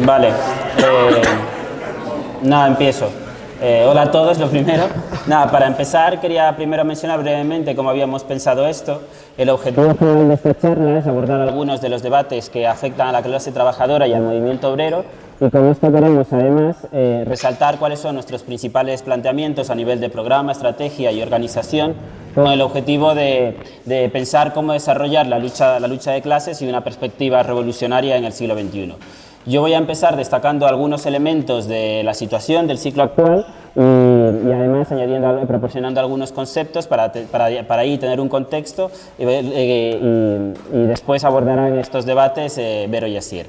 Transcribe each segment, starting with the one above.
Vale, nada, empiezo. Hola a todos, lo primero. Nada, para empezar quería primero mencionar brevemente cómo habíamos pensado esto. El objetivo general de esta charla es abordar algunos de los debates que afectan a la clase trabajadora y al movimiento obrero, y con esto queremos además resaltar cuáles son nuestros principales planteamientos a nivel de programa, estrategia y organización, con el objetivo de pensar cómo desarrollar la lucha de clases y una perspectiva revolucionaria en el siglo XXI. Yo voy a empezar destacando algunos elementos de la situación del ciclo actual y además proporcionando algunos conceptos para ahí tener un contexto y después abordarán estos debates Vero y Asier.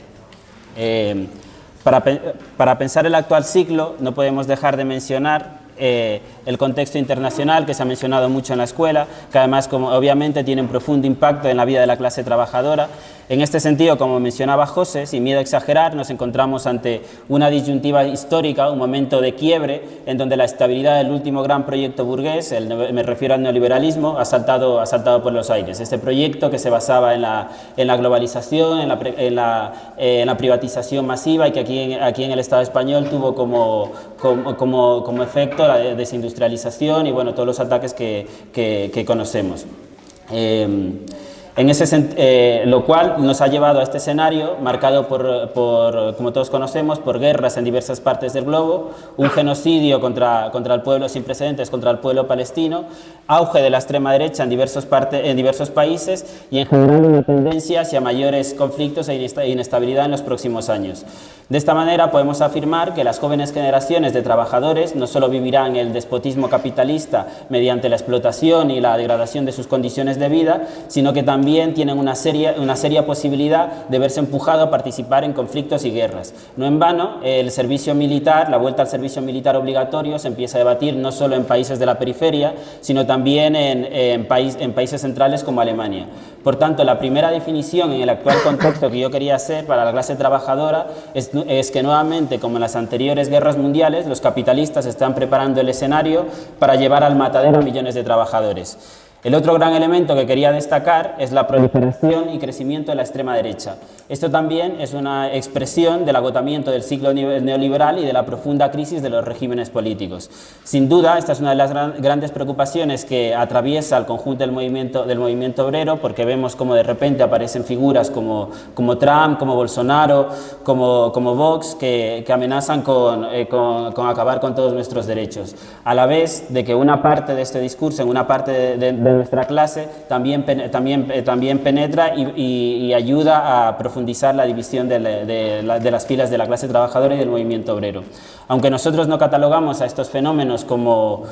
Para pensar el actual ciclo no podemos dejar de mencionar el contexto internacional que se ha mencionado mucho en la escuela, que además obviamente tiene un profundo impacto en la vida de la clase trabajadora. En este sentido, como mencionaba José, sin miedo a exagerar, nos encontramos ante una disyuntiva histórica, un momento de quiebre en donde la estabilidad del último gran proyecto burgués, me refiero al neoliberalismo, ha saltado por los aires. Este proyecto que se basaba en la globalización, en la privatización masiva y que aquí en el Estado español tuvo como efecto la desindustrialización y bueno, todos los ataques que conocemos. Lo cual nos ha llevado a este escenario marcado como todos conocemos, por guerras en diversas partes del globo, un genocidio contra el pueblo sin precedentes, contra el pueblo palestino, auge de la extrema derecha en diversos países y en general una tendencia hacia mayores conflictos e inestabilidad en los próximos años. De esta manera podemos afirmar que las jóvenes generaciones de trabajadores no solo vivirán el despotismo capitalista mediante la explotación y la degradación de sus condiciones de vida, sino que también tienen una seria posibilidad de verse empujado a participar en conflictos y guerras. No en vano, la vuelta al servicio militar obligatorio se empieza a debatir no solo en países de la periferia, sino también en países centrales como Alemania. Por tanto, la primera definición en el actual contexto que yo quería hacer para la clase trabajadora es que nuevamente, como en las anteriores guerras mundiales, los capitalistas están preparando el escenario para llevar al matadero a millones de trabajadores. El otro gran elemento que quería destacar es la proliferación y crecimiento de la extrema derecha. Esto también es una expresión del agotamiento del ciclo neoliberal y de la profunda crisis de los regímenes políticos. Sin duda, esta es una de las grandes preocupaciones que atraviesa el conjunto del movimiento obrero, porque vemos cómo de repente aparecen figuras como Trump, como Bolsonaro, como Vox, que amenazan con acabar con todos nuestros derechos. A la vez de que una parte de este discurso, en una parte de nuestra clase, también penetra y ayuda a profundizar la división de las filas de la clase trabajadora y del movimiento obrero. Aunque nosotros no catalogamos a estos fenómenos como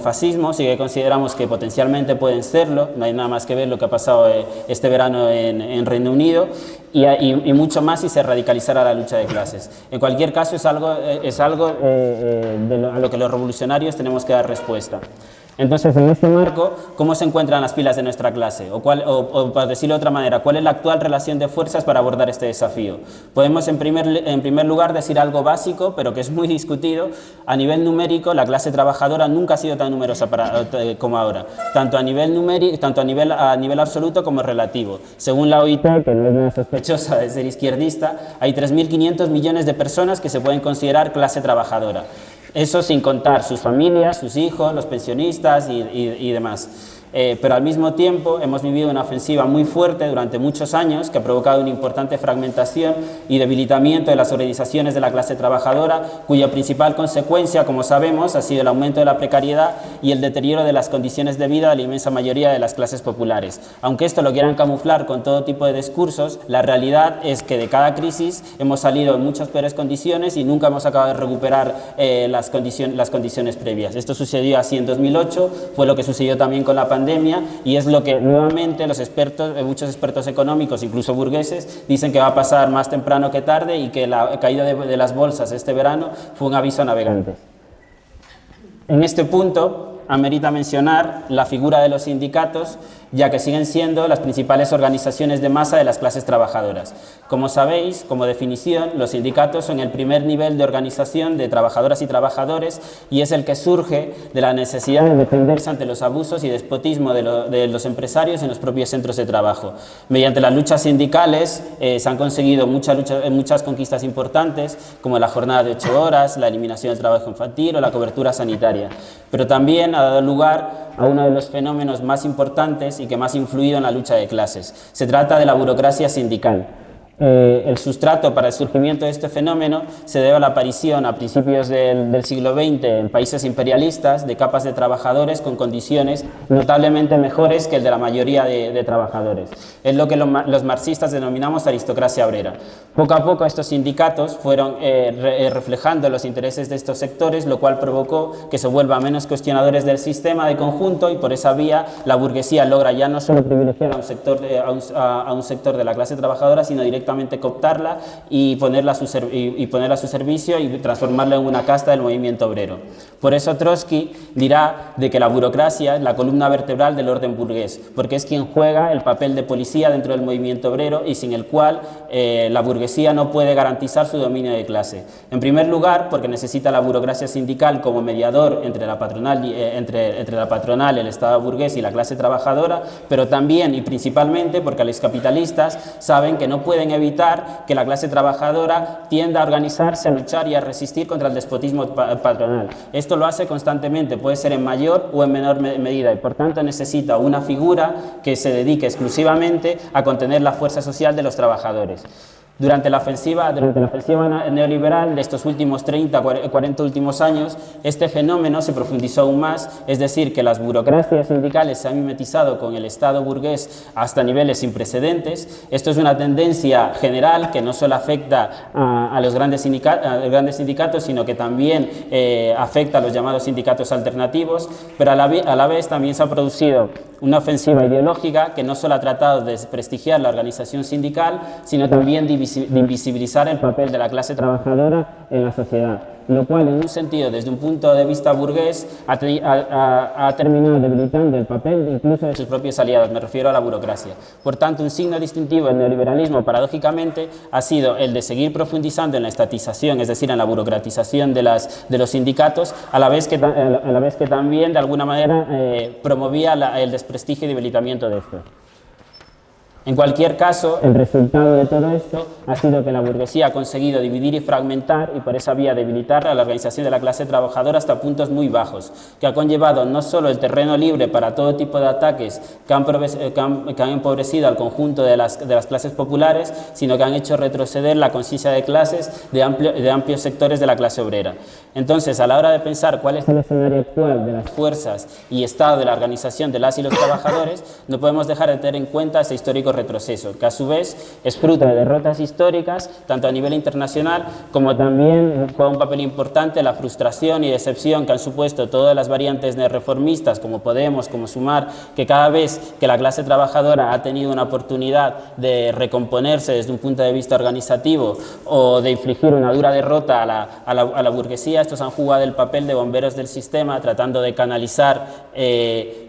fascismo, sí que consideramos que potencialmente pueden serlo. No hay nada más que ver lo que ha pasado este verano en Reino Unido y mucho más si se radicalizara la lucha de clases. En cualquier caso, es algo a lo que los revolucionarios tenemos que dar respuesta. Entonces, en este marco, ¿cómo se encuentran las filas de nuestra clase? O para decirlo de otra manera, ¿cuál es la actual relación de fuerzas para abordar este desafío? Podemos, en primer lugar, decir algo básico, pero que es muy discutido. A nivel numérico, la clase trabajadora nunca ha sido tan numerosa como ahora, tanto a nivel absoluto como relativo. Según la OIT, que no es nada sospechosa de ser izquierdista, hay 3.500 millones de personas que se pueden considerar clase trabajadora. Eso sin contar sus familias, sus hijos, los pensionistas y demás. Pero al mismo tiempo hemos vivido una ofensiva muy fuerte durante muchos años que ha provocado una importante fragmentación y debilitamiento de las organizaciones de la clase trabajadora, cuya principal consecuencia, como sabemos, ha sido el aumento de la precariedad y el deterioro de las condiciones de vida de la inmensa mayoría de las clases populares. Aunque esto lo quieran camuflar con todo tipo de discursos, la realidad es que de cada crisis hemos salido en muchas peores condiciones y nunca hemos acabado de recuperar las condiciones previas. Esto sucedió así en 2008, fue lo que sucedió también con la pandemia, y es lo que nuevamente muchos expertos económicos, incluso burgueses, dicen que va a pasar más temprano que tarde y que la caída de las bolsas este verano fue un aviso a navegantes. En este punto, amerita mencionar la figura de los sindicatos, ya que siguen siendo las principales organizaciones de masa de las clases trabajadoras. Como sabéis, como definición, los sindicatos son el primer nivel de organización de trabajadoras y trabajadores y es el que surge de la necesidad de defenderse ante los abusos y despotismo de los empresarios en los propios centros de trabajo. Mediante las luchas sindicales se han conseguido muchas conquistas importantes, como la jornada de 8 horas, la eliminación del trabajo infantil o la cobertura sanitaria. Pero también ha dado lugar a uno de los fenómenos más importantes y que más ha influido en la lucha de clases. Se trata de la burocracia sindical. El sustrato para el surgimiento de este fenómeno se debe a la aparición a principios del siglo XX en países imperialistas de capas de trabajadores con condiciones notablemente mejores que el de la mayoría de trabajadores. Es lo que los marxistas denominamos aristocracia obrera. Poco a poco estos sindicatos fueron reflejando los intereses de estos sectores, lo cual provocó que se vuelvan menos cuestionadores del sistema de conjunto y por esa vía la burguesía logra ya no solo privilegiar a un sector de la clase trabajadora, sino directamente cooptarla y ponerla a su servicio y transformarla en una casta del movimiento obrero. Por eso Trotsky dirá de que la burocracia es la columna vertebral del orden burgués, porque es quien juega el papel de policía dentro del movimiento obrero y sin el cual la burguesía no puede garantizar su dominio de clase. En primer lugar, porque necesita la burocracia sindical como mediador entre la patronal, el Estado burgués y la clase trabajadora, pero también y principalmente porque los capitalistas saben que no pueden evitar que la clase trabajadora tienda a organizarse, a luchar y a resistir contra el despotismo patronal. Esto lo hace constantemente, puede ser en mayor o en menor medida y por tanto necesita una figura que se dedique exclusivamente a contener la fuerza social de los trabajadores. Durante la ofensiva neoliberal de estos últimos 40 últimos años, este fenómeno se profundizó aún más, es decir, que las burocracias sindicales se han mimetizado con el Estado burgués hasta niveles sin precedentes. Esto es una tendencia general que no solo afecta a los grandes sindicatos, sino que también afecta a los llamados sindicatos alternativos, pero a la vez también se ha producido una ofensiva ideológica que no solo ha tratado de desprestigiar la organización sindical, sino también de invisibilizar el papel de la clase trabajadora en la sociedad, lo cual en un sentido, desde un punto de vista burgués, ha terminado debilitando el papel incluso de sus propios aliados, me refiero a la burocracia. Por tanto, un signo distintivo del neoliberalismo, paradójicamente, ha sido el de seguir profundizando en la estatización, es decir, en la burocratización de los sindicatos, a la vez que también, de alguna manera, promovía el desprestigio y debilitamiento de estos. En cualquier caso, el resultado de todo esto ha sido que la burguesía ha conseguido dividir y fragmentar y por esa vía debilitar a la organización de la clase trabajadora hasta puntos muy bajos, que ha conllevado no solo el terreno libre para todo tipo de ataques que han empobrecido al conjunto de las clases populares, sino que han hecho retroceder la conciencia de clases de amplios sectores de la clase obrera. Entonces, a la hora de pensar cuál es el escenario actual de las fuerzas y estado de la organización de las y los trabajadores, no podemos dejar de tener en cuenta ese histórico retroceso, que a su vez es fruto de derrotas históricas, tanto a nivel internacional como también juega un papel importante la frustración y decepción que han supuesto todas las variantes reformistas, como Podemos, como Sumar, que cada vez que la clase trabajadora ha tenido una oportunidad de recomponerse desde un punto de vista organizativo o de infligir una dura derrota a la burguesía, estos han jugado el papel de bomberos del sistema, tratando de canalizar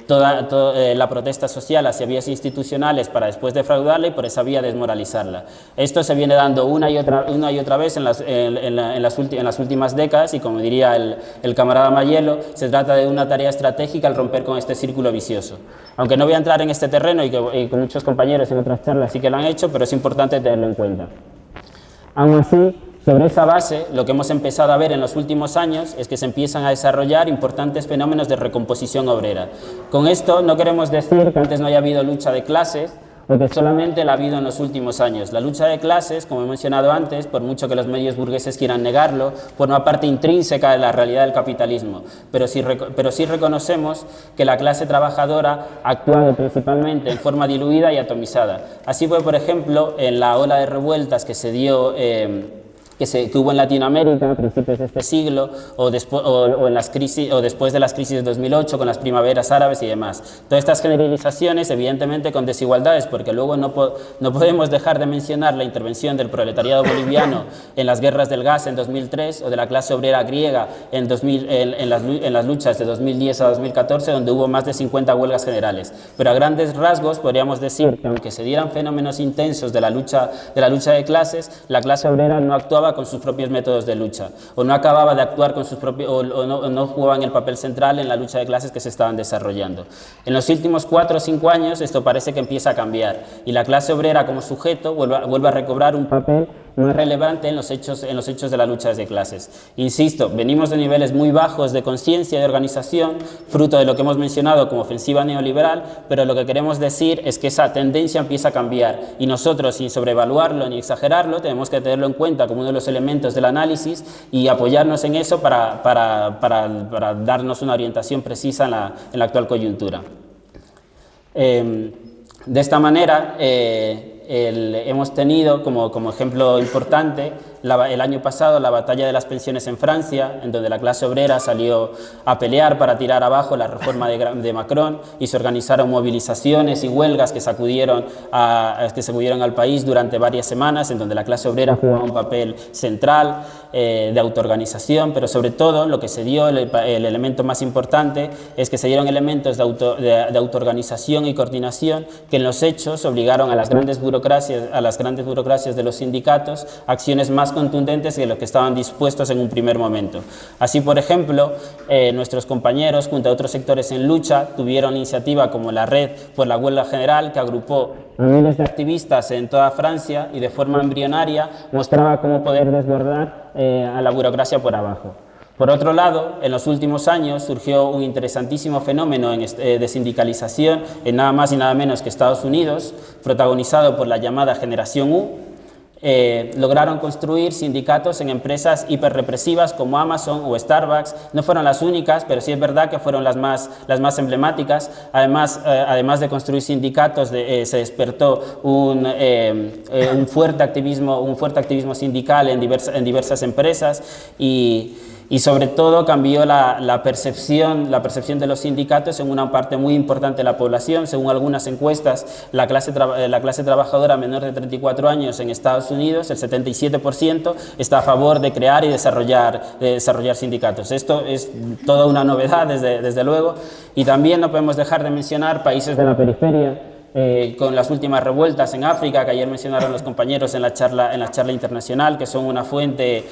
toda la protesta social hacia vías institucionales para después defraudarla y por esa vía desmoralizarla. Esto se viene dando una y otra vez en las últimas décadas y, como diría el camarada Mayelo, se trata de una tarea estratégica al romper con este círculo vicioso. Aunque no voy a entrar en este terreno y con muchos compañeros en otras charlas sí que lo han hecho, pero es importante tenerlo en cuenta. Aún así, sobre esa base, lo que hemos empezado a ver en los últimos años es que se empiezan a desarrollar importantes fenómenos de recomposición obrera. Con esto no queremos decir que antes no haya habido lucha de clases, o que solamente la ha habido en los últimos años. La lucha de clases, como he mencionado antes, por mucho que los medios burgueses quieran negarlo, forma parte intrínseca de la realidad del capitalismo, pero sí reconocemos que la clase trabajadora ha actuado principalmente en forma diluida y atomizada. Así fue, por ejemplo, en la ola de revueltas que se dio que hubo en Latinoamérica a principios de este siglo o después de las crisis de 2008 con las primaveras árabes y demás. Todas estas generalizaciones, evidentemente con desigualdades, porque luego no podemos dejar de mencionar la intervención del proletariado boliviano en las guerras del gas en 2003 o de la clase obrera griega en las luchas de 2010 a 2014, donde hubo más de 50 huelgas generales. Pero a grandes rasgos podríamos decir que aunque se dieran fenómenos intensos de la lucha de clases, la clase obrera no actuaba con sus propios métodos de lucha, o no acababa de actuar con sus propios, o no jugaban el papel central en la lucha de clases que se estaban desarrollando. En los últimos 4 o 5 años esto parece que empieza a cambiar y la clase obrera como sujeto vuelve a recobrar un papel más relevante en los hechos de la lucha de clases. Insisto, venimos de niveles muy bajos de conciencia y de organización, fruto de lo que hemos mencionado como ofensiva neoliberal, pero lo que queremos decir es que esa tendencia empieza a cambiar y nosotros, sin sobrevaluarlo ni exagerarlo, tenemos que tenerlo en cuenta como uno de los elementos del análisis y apoyarnos en eso para darnos una orientación precisa en la actual coyuntura. De esta manera, hemos tenido como ejemplo importante el año pasado la batalla de las pensiones en Francia, en donde la clase obrera salió a pelear para tirar abajo la reforma de Macron y se organizaron movilizaciones y huelgas que sacudieron al país durante varias semanas, en donde la clase obrera jugaba un papel central de autoorganización, pero sobre todo lo que se dio, el elemento más importante, es que se dieron elementos de autoorganización y coordinación que en los hechos obligaron a las grandes burocracias de los sindicatos a acciones más contundentes que los que estaban dispuestos en un primer momento. Así, por ejemplo, nuestros compañeros, junto a otros sectores en lucha, tuvieron iniciativa como la Red por la Huelga General, que agrupó a miles de activistas en toda Francia y de forma embrionaria mostraba cómo poder desbordar a la burocracia por abajo. Por otro lado, en los últimos años surgió un interesantísimo fenómeno de sindicalización en nada más y nada menos que Estados Unidos, protagonizado por la llamada Generación U. Lograron construir sindicatos en empresas hiperrepresivas como Amazon o Starbucks. No fueron las únicas, pero sí es verdad que fueron las más emblemáticas. Además de construir sindicatos, se despertó un fuerte activismo sindical en diversas empresas y sobre todo cambió la percepción de los sindicatos en una parte muy importante de la población. Según algunas encuestas, la clase trabajadora menor de 34 años en Estados Unidos, el 77% está a favor de crear y desarrollar sindicatos. Esto es toda una novedad, desde luego, y también no podemos dejar de mencionar países de la periferia, con las últimas revueltas en África, que ayer mencionaron los compañeros en la charla internacional, que son una fuente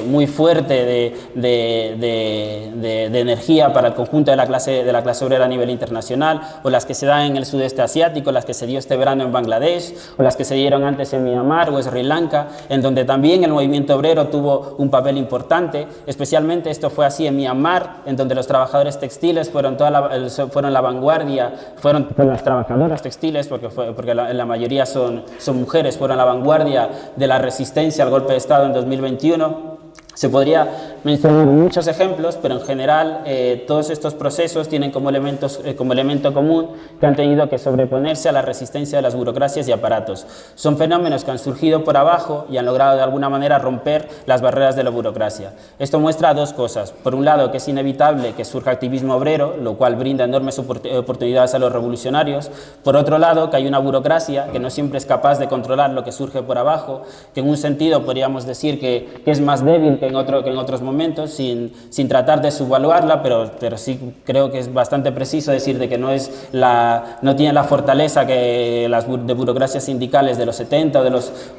muy fuerte de energía para el conjunto de la clase obrera a nivel internacional, o las que se dan en el sudeste asiático, las que se dio este verano en Bangladesh, o las que se dieron antes en Myanmar o Sri Lanka, en donde también el movimiento obrero tuvo un papel importante. Especialmente esto fue así en Myanmar, en donde los trabajadores textiles fueron la vanguardia, fueron las trabajadoras textiles, porque la mayoría son mujeres, fueron la vanguardia de la resistencia al golpe de Estado en 2021. Se podría mencionar muchos ejemplos, pero en general todos estos procesos tienen como elemento común que han tenido que sobreponerse a la resistencia de las burocracias y aparatos. Son fenómenos que han surgido por abajo y han logrado de alguna manera romper las barreras de la burocracia. Esto muestra dos cosas. Por un lado, que es inevitable que surja activismo obrero, lo cual brinda enormes oportunidades a los revolucionarios. Por otro lado, que hay una burocracia que no siempre es capaz de controlar lo que surge por abajo, que en un sentido podríamos decir que es más débil que en otros momentos, sin tratar de subvaluarla, pero sí creo que es bastante preciso decir de que no tiene la fortaleza que las de burocracias sindicales de los 70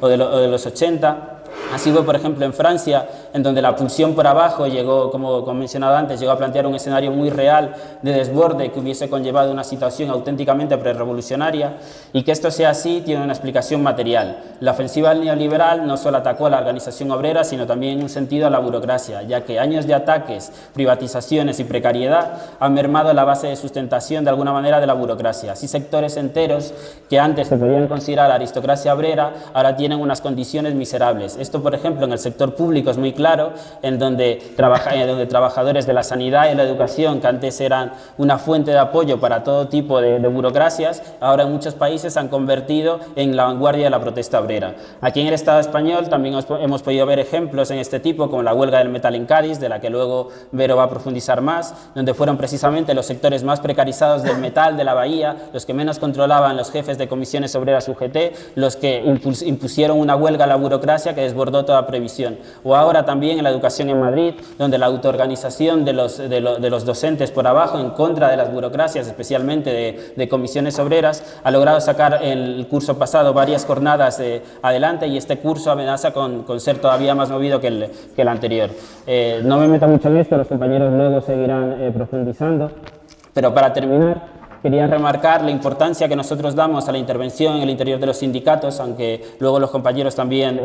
o de los 80. Así fue, por ejemplo, en Francia, en donde la pulsión por abajo llegó, como mencionado antes, llegó a plantear un escenario muy real de desborde que hubiese conllevado una situación auténticamente prerevolucionaria, y que esto sea así tiene una explicación material. La ofensiva neoliberal no solo atacó a la organización obrera, sino también en un sentido a la burocracia, ya que años de ataques, privatizaciones y precariedad han mermado la base de sustentación de alguna manera de la burocracia. Así sectores enteros que antes se podían considerar aristocracia obrera, ahora tienen unas condiciones miserables. Esto, por ejemplo, en el sector público es muy claro, en donde trabajadores de la sanidad y la educación, que antes eran una fuente de apoyo para todo tipo de burocracias, ahora en muchos países han convertido en la vanguardia de la protesta obrera. Aquí en el Estado español también hemos podido ver ejemplos en este tipo, como la huelga del metal en Cádiz, de la que luego Vero va a profundizar más, donde fueron precisamente los sectores más precarizados del metal, de la bahía, los que menos controlaban los jefes de comisiones obreras UGT, los que impusieron una huelga a la burocracia que desbordó toda previsión. O ahora también en la educación en Madrid, donde la autoorganización de los docentes por abajo, en contra de las burocracias, especialmente de comisiones obreras, ha logrado sacar el curso pasado varias jornadas adelante, y este curso amenaza con ser todavía más movido que el anterior. No me meto mucho en esto, los compañeros luego seguirán profundizando, pero para terminar quería remarcar la importancia que nosotros damos a la intervención en el interior de los sindicatos, aunque luego los compañeros también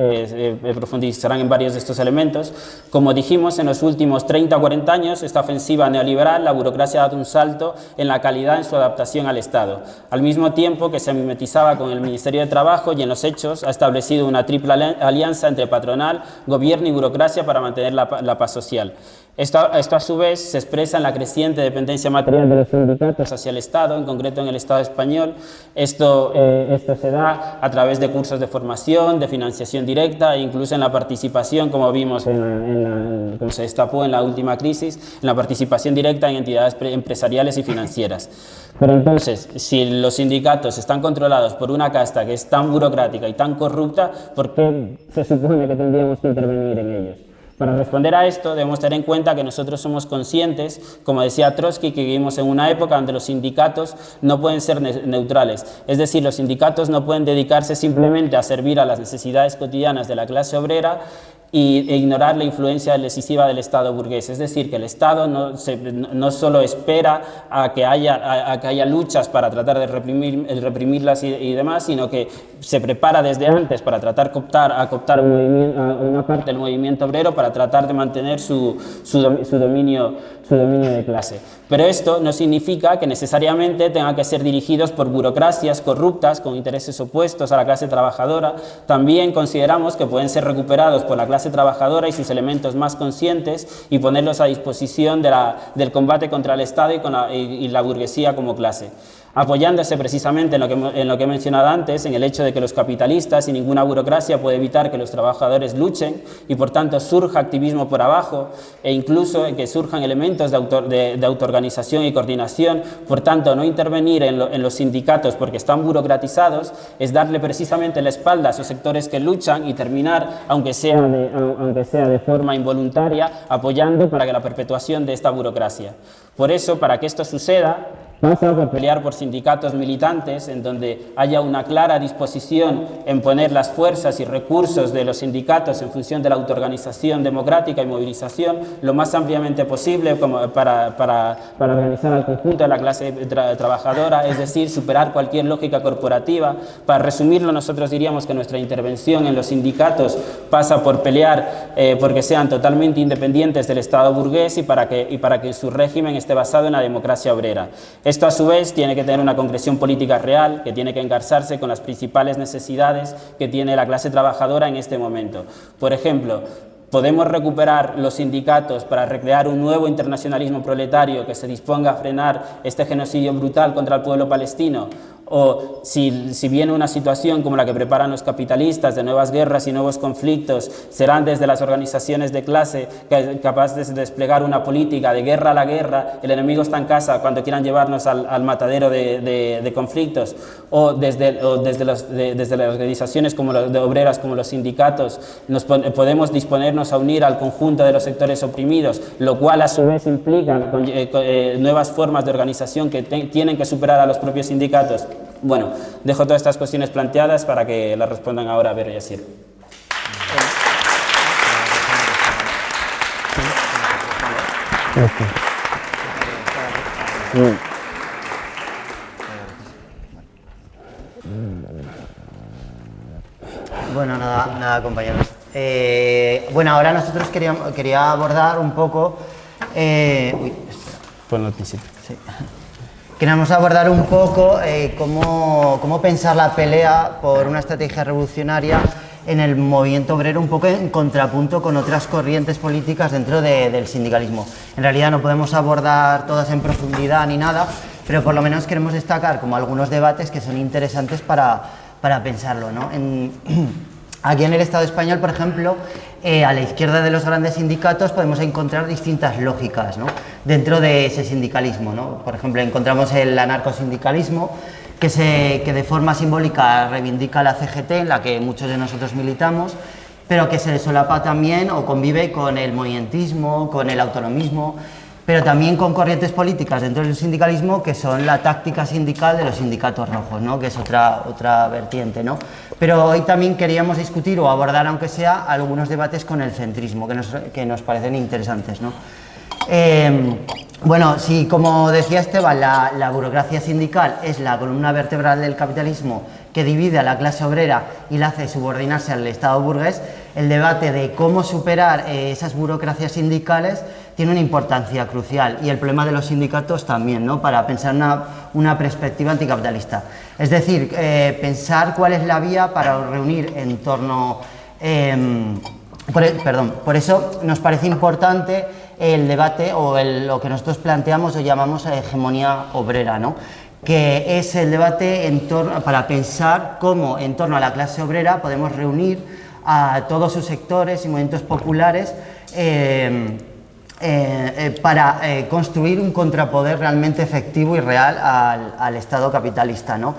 profundizarán en varios de estos elementos. Como dijimos, en los últimos 30 o 40 años, esta ofensiva neoliberal, la burocracia ha dado un salto en la calidad en su adaptación al Estado. Al mismo tiempo que se mimetizaba con el Ministerio de Trabajo, y en los hechos ha establecido una triple alianza entre patronal, gobierno y burocracia para mantener la paz social. Esto a su vez se expresa en la creciente dependencia material de los sindicatos hacia el Estado, en concreto en el Estado español. Esto se da a través de cursos de formación, de financiación directa e incluso en la participación, como vimos como se destapó en la última crisis, en la participación directa en entidades empresariales y financieras. Pero entonces, si los sindicatos están controlados por una casta que es tan burocrática y tan corrupta, ¿por qué se supone que tendríamos que intervenir en ellos? Para responder a esto debemos tener en cuenta que nosotros somos conscientes, como decía Trotsky, que vivimos en una época donde los sindicatos no pueden ser neutrales. Es decir, los sindicatos no pueden dedicarse simplemente a servir a las necesidades cotidianas de la clase obrera e ignorar la influencia decisiva del Estado burgués. Es decir, que el Estado no solo espera a que haya luchas para tratar de reprimirlas y demás, sino que se prepara desde antes para tratar de cooptar una parte del movimiento obrero para tratar de mantener su dominio de clase. Pero esto no significa que necesariamente tengan que ser dirigidos por burocracias corruptas con intereses opuestos a la clase trabajadora. También consideramos que pueden ser recuperados por la clase trabajadora y sus elementos más conscientes y ponerlos a disposición del combate contra el Estado y la burguesía como clase, apoyándose precisamente en lo que he mencionado antes, en el hecho de que los capitalistas y ninguna burocracia puede evitar que los trabajadores luchen y por tanto surja activismo por abajo e incluso que surjan elementos de autoorganización y coordinación. Por tanto, no intervenir en los sindicatos porque están burocratizados es darle precisamente la espalda a esos sectores que luchan y terminar, aunque sea de forma involuntaria, apoyando para que la perpetuación de esta burocracia. Por eso, para que esto suceda, pasa por pelear por sindicatos militantes en donde haya una clara disposición en poner las fuerzas y recursos de los sindicatos en función de la autoorganización democrática y movilización lo más ampliamente posible para organizar al conjunto de la clase trabajadora, es decir, superar cualquier lógica corporativa. Para resumirlo, nosotros diríamos que nuestra intervención en los sindicatos pasa por pelear porque sean totalmente independientes del Estado burgués y para que su régimen esté basado en la democracia obrera. Esto, a su vez, tiene que tener una concreción política real, que tiene que engarzarse con las principales necesidades que tiene la clase trabajadora en este momento. Por ejemplo, ¿podemos recuperar los sindicatos para recrear un nuevo internacionalismo proletario que se disponga a frenar este genocidio brutal contra el pueblo palestino? O si viene una situación como la que preparan los capitalistas de nuevas guerras y nuevos conflictos, serán desde las organizaciones de clase capaces de desplegar una política de guerra a la guerra, el enemigo está en casa cuando quieran llevarnos al matadero de conflictos, o desde las organizaciones de obreras como los sindicatos podemos disponernos a unir al conjunto de los sectores oprimidos, lo cual a su vez implica nuevas formas de organización que tienen que superar a los propios sindicatos. Bueno, dejo todas estas cuestiones planteadas para que las respondan ahora Vero y Asier. Bueno, nada compañeros. Bueno, ahora nosotros quería abordar un poco... Ponlo al principio. Sí. Queremos abordar un poco cómo pensar la pelea por una estrategia revolucionaria en el movimiento obrero un poco en contrapunto con otras corrientes políticas dentro del sindicalismo. En realidad no podemos abordar todas en profundidad ni nada, pero por lo menos queremos destacar como algunos debates que son interesantes para pensarlo, ¿no? Aquí en el Estado español, por ejemplo, a la izquierda de los grandes sindicatos podemos encontrar distintas lógicas, ¿no?, dentro de ese sindicalismo, ¿no? Por ejemplo, encontramos el anarcosindicalismo, que de forma simbólica reivindica la CGT, en la que muchos de nosotros militamos, pero que se solapa también o convive con el movimentismo, con el autonomismo, pero también con corrientes políticas dentro del sindicalismo que son la táctica sindical de los sindicatos rojos, ¿no?, que es otra vertiente, ¿no? Pero hoy también queríamos discutir o abordar, aunque sea, algunos debates con el centrismo que nos parecen interesantes, ¿no? Bueno, sí, como decía Esteban, la burocracia sindical es la columna vertebral del capitalismo que divide a la clase obrera y la hace subordinarse al Estado burgués. El debate de cómo superar esas burocracias sindicales tiene una importancia crucial, y el problema de los sindicatos también, ¿no?, para pensar una perspectiva anticapitalista. Es decir, pensar cuál es la vía para reunir en torno... por eso nos parece importante el debate o lo que nosotros planteamos o llamamos hegemonía obrera, ¿no?, que es el debate para pensar cómo en torno a la clase obrera podemos reunir a todos sus sectores y movimientos populares para construir un contrapoder realmente efectivo y real al Estado capitalista, ¿no?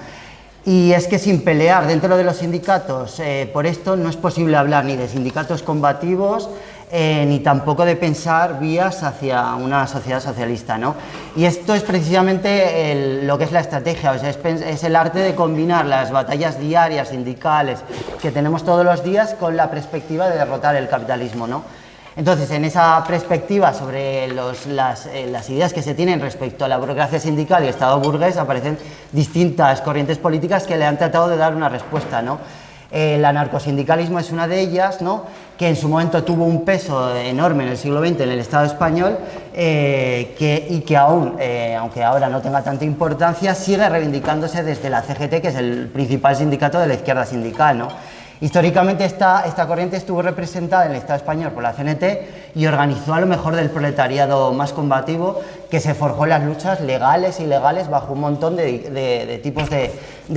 Y es que sin pelear dentro de los sindicatos por esto no es posible hablar ni de sindicatos combativos ni tampoco de pensar vías hacia una sociedad socialista, ¿no? Y esto es precisamente lo que es la estrategia, o sea, es el arte de combinar las batallas diarias sindicales que tenemos todos los días con la perspectiva de derrotar el capitalismo, ¿no? Entonces, en esa perspectiva sobre las ideas que se tienen respecto a la burocracia sindical y el Estado burgués, aparecen distintas corrientes políticas que le han tratado de dar una respuesta, ¿no? El anarcosindicalismo es una de ellas, ¿no?, que en su momento tuvo un peso enorme en el siglo XX en el Estado español y que aún, aunque ahora no tenga tanta importancia, sigue reivindicándose desde la CGT, que es el principal sindicato de la izquierda sindical, ¿no? Históricamente esta corriente estuvo representada en el Estado español por la CNT y organizó a lo mejor del proletariado más combativo, que se forjó en las luchas legales e ilegales bajo un montón de tipos de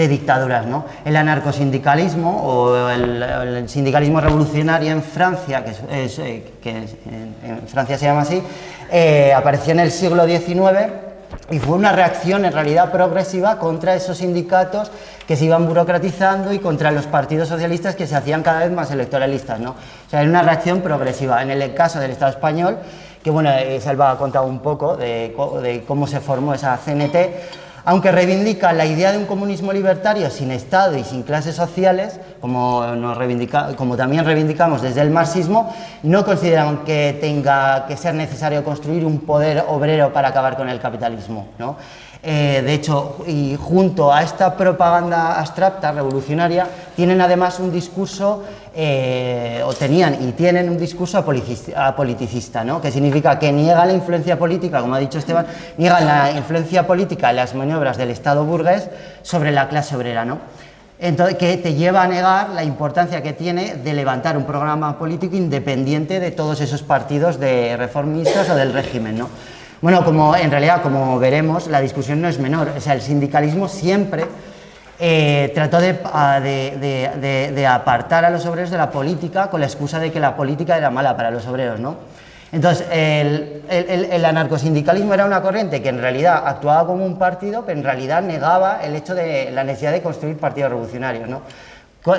dictaduras, ¿no? El anarcosindicalismo o el sindicalismo revolucionario en Francia, en Francia se llama así, apareció en el siglo XIX y fue una reacción en realidad progresiva contra esos sindicatos que se iban burocratizando y contra los partidos socialistas que se hacían cada vez más electoralistas, ¿no? O sea, era una reacción progresiva. En el caso del Estado español, que bueno, Salva ha contado un poco de cómo se formó esa CNT, aunque reivindica la idea de un comunismo libertario sin Estado y sin clases sociales, como también reivindicamos desde el marxismo, no consideran que tenga que ser necesario construir un poder obrero para acabar con el capitalismo, ¿no? De hecho, y junto a esta propaganda abstracta, revolucionaria, tienen además un discurso, tienen un discurso apoliticista, ¿no?, que significa que niegan la influencia política, como ha dicho Esteban, niegan la influencia política en las maniobras del Estado burgués sobre la clase obrera, ¿no? Entonces, que te lleva a negar la importancia que tiene de levantar un programa político independiente de todos esos partidos de reformistas o del régimen, ¿no? Bueno, en realidad, como veremos, la discusión no es menor. O sea, el sindicalismo siempre trató de apartar a los obreros de la política con la excusa de que la política era mala para los obreros, ¿no? Entonces, el anarcosindicalismo era una corriente que en realidad actuaba como un partido, pero en realidad negaba el hecho de la necesidad de construir partidos revolucionarios, ¿no?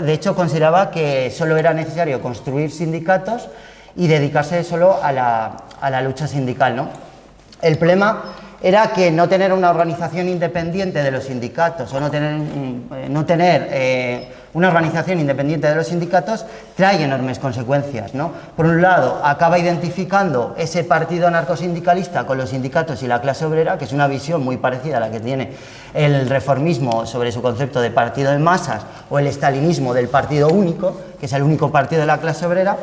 De hecho, consideraba que solo era necesario construir sindicatos y dedicarse solo a la lucha sindical, ¿no? El problema era que no tener una organización independiente de los sindicatos o no tener una organización independiente de los sindicatos trae enormes consecuencias, ¿no? Por un lado, acaba identificando ese partido anarcosindicalista con los sindicatos y la clase obrera, que es una visión muy parecida a la que tiene el reformismo sobre su concepto de partido de masas o el estalinismo del partido único, que es el único partido de la clase obrera.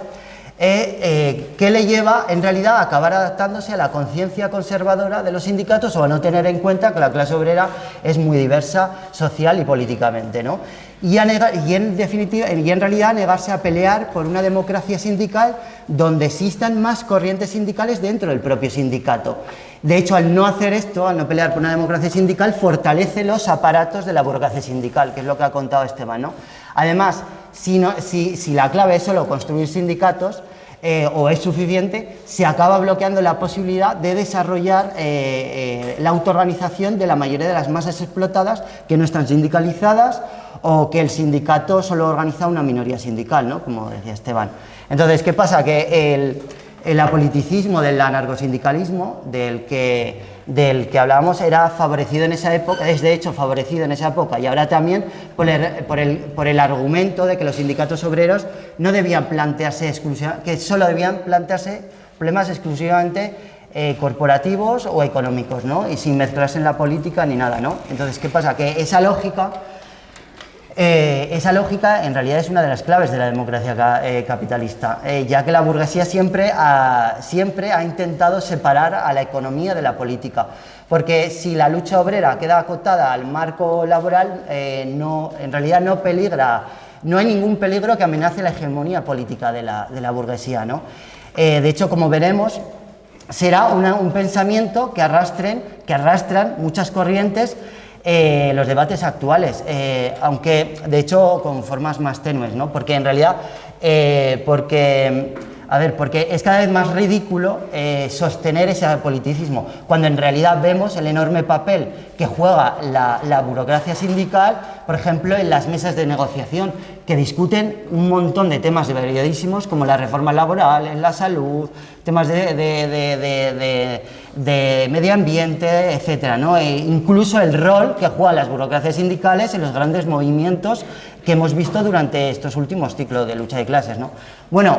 que le lleva en realidad a acabar adaptándose a la conciencia conservadora de los sindicatos o a no tener en cuenta que la clase obrera es muy diversa social y políticamente, ¿no? Y en definitiva, y en realidad negarse a pelear por una democracia sindical donde existan más corrientes sindicales dentro del propio sindicato. De hecho, al no hacer esto, al no pelear por una democracia sindical, fortalece los aparatos de la burocracia sindical, que es lo que ha contado Esteban, ¿no? Además, si la clave es solo construir sindicatos, o es suficiente, se acaba bloqueando la posibilidad de desarrollar la autoorganización de la mayoría de las masas explotadas que no están sindicalizadas o que el sindicato solo organiza una minoría sindical, ¿no? Como decía Esteban. Entonces, ¿qué pasa? Que el apoliticismo del anarcosindicalismo del que hablábamos era favorecido en esa época, es de hecho favorecido en esa época y ahora también por el argumento de que los sindicatos obreros no debían plantearse exclusivamente, que solo debían plantearse problemas exclusivamente corporativos o económicos, ¿no? Y sin mezclarse en la política ni nada, ¿no? Entonces, ¿qué pasa? Que esa lógica en realidad es una de las claves de la democracia capitalista, ya que la burguesía siempre ha intentado separar a la economía de la política, porque si la lucha obrera queda acotada al marco laboral, en realidad no hay ningún peligro que amenace la hegemonía política de la burguesía, ¿no? De hecho, como veremos, será un pensamiento que arrastran muchas corrientes los debates actuales, aunque de hecho con formas más tenues, ¿no? Porque en realidad, porque es cada vez más ridículo sostener ese politicismo, cuando en realidad vemos el enorme papel que juega la burocracia sindical, por ejemplo, en las mesas de negociación, que discuten un montón de temas variadísimos, como las reformas laborales, la salud, temas de medio ambiente, etcétera, ¿no? Incluso el rol que juegan las burocracias sindicales en los grandes movimientos que hemos visto durante estos últimos ciclos de lucha de clases, ¿no? Bueno,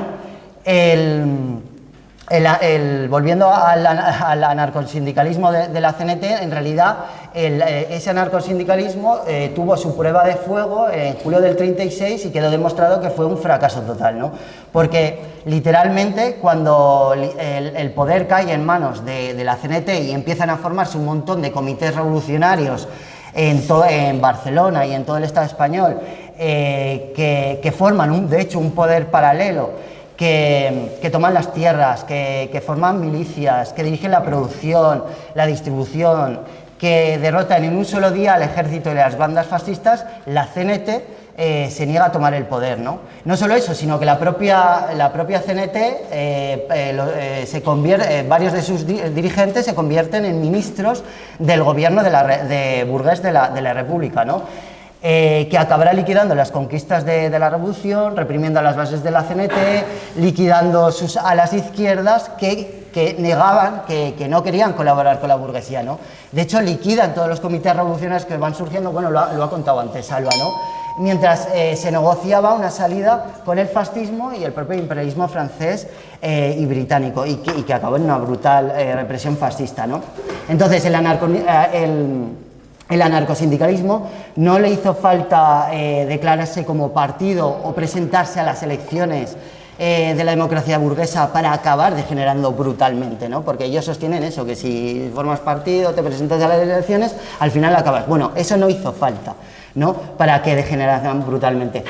volviendo al anarcosindicalismo de la CNT, en realidad ese anarcosindicalismo tuvo su prueba de fuego en julio del 36 y quedó demostrado que fue un fracaso total, ¿no? Porque literalmente cuando el poder cae en manos de la CNT y empiezan a formarse un montón de comités revolucionarios en Barcelona y en todo el Estado español, que forman de hecho un poder paralelo, que toman las tierras, que forman milicias, que dirigen la producción, la distribución, que derrotan en un solo día al ejército y las bandas fascistas, la CNT se niega a tomar el poder, ¿no? No solo eso, sino que la propia CNT varios de sus dirigentes se convierten en ministros del gobierno burgués de la República, ¿no? Que acabará liquidando las conquistas de la revolución, reprimiendo a las bases de la CNT, liquidando sus alas izquierdas que negaban, que no querían colaborar con la burguesía, ¿no? De hecho, liquidan todos los comités revolucionarios que van surgiendo, bueno, lo ha contado antes Salva, ¿no? Mientras se negociaba una salida con el fascismo y el propio imperialismo francés y británico, y que acabó en una brutal represión fascista, ¿no? Entonces, el anarcosindicalismo no le hizo falta declararse como partido o presentarse a las elecciones de la democracia burguesa para acabar degenerando brutalmente, ¿no? Porque ellos sostienen eso, que si formas partido, te presentas a las elecciones, al final acabas. Bueno, eso no hizo falta, ¿no? Para que degeneraran brutalmente.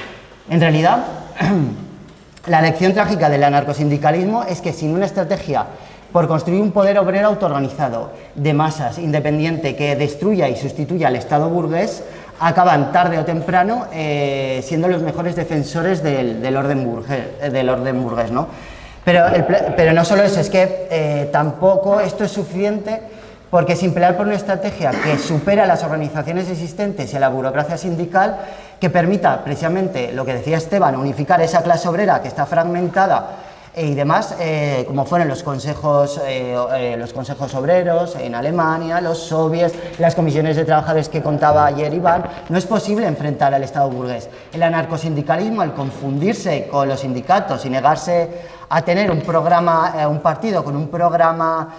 En realidad, la lección trágica del anarcosindicalismo es que sin una estrategia por construir un poder obrero autoorganizado, de masas, independiente, que destruya y sustituya al Estado burgués, acaban tarde o temprano siendo los mejores defensores del orden burgués, ¿no? Pero no solo eso, es que tampoco esto es suficiente, porque sin pelear por una estrategia que supera las organizaciones existentes y a la burocracia sindical, que permita precisamente lo que decía Esteban, unificar esa clase obrera que está fragmentada y demás, como fueron los consejos obreros en Alemania, los soviets, las comisiones de trabajadores que contaba ayer Iván, no es posible enfrentar al Estado burgués. El anarcosindicalismo, al confundirse con los sindicatos y negarse a tener un partido con un programa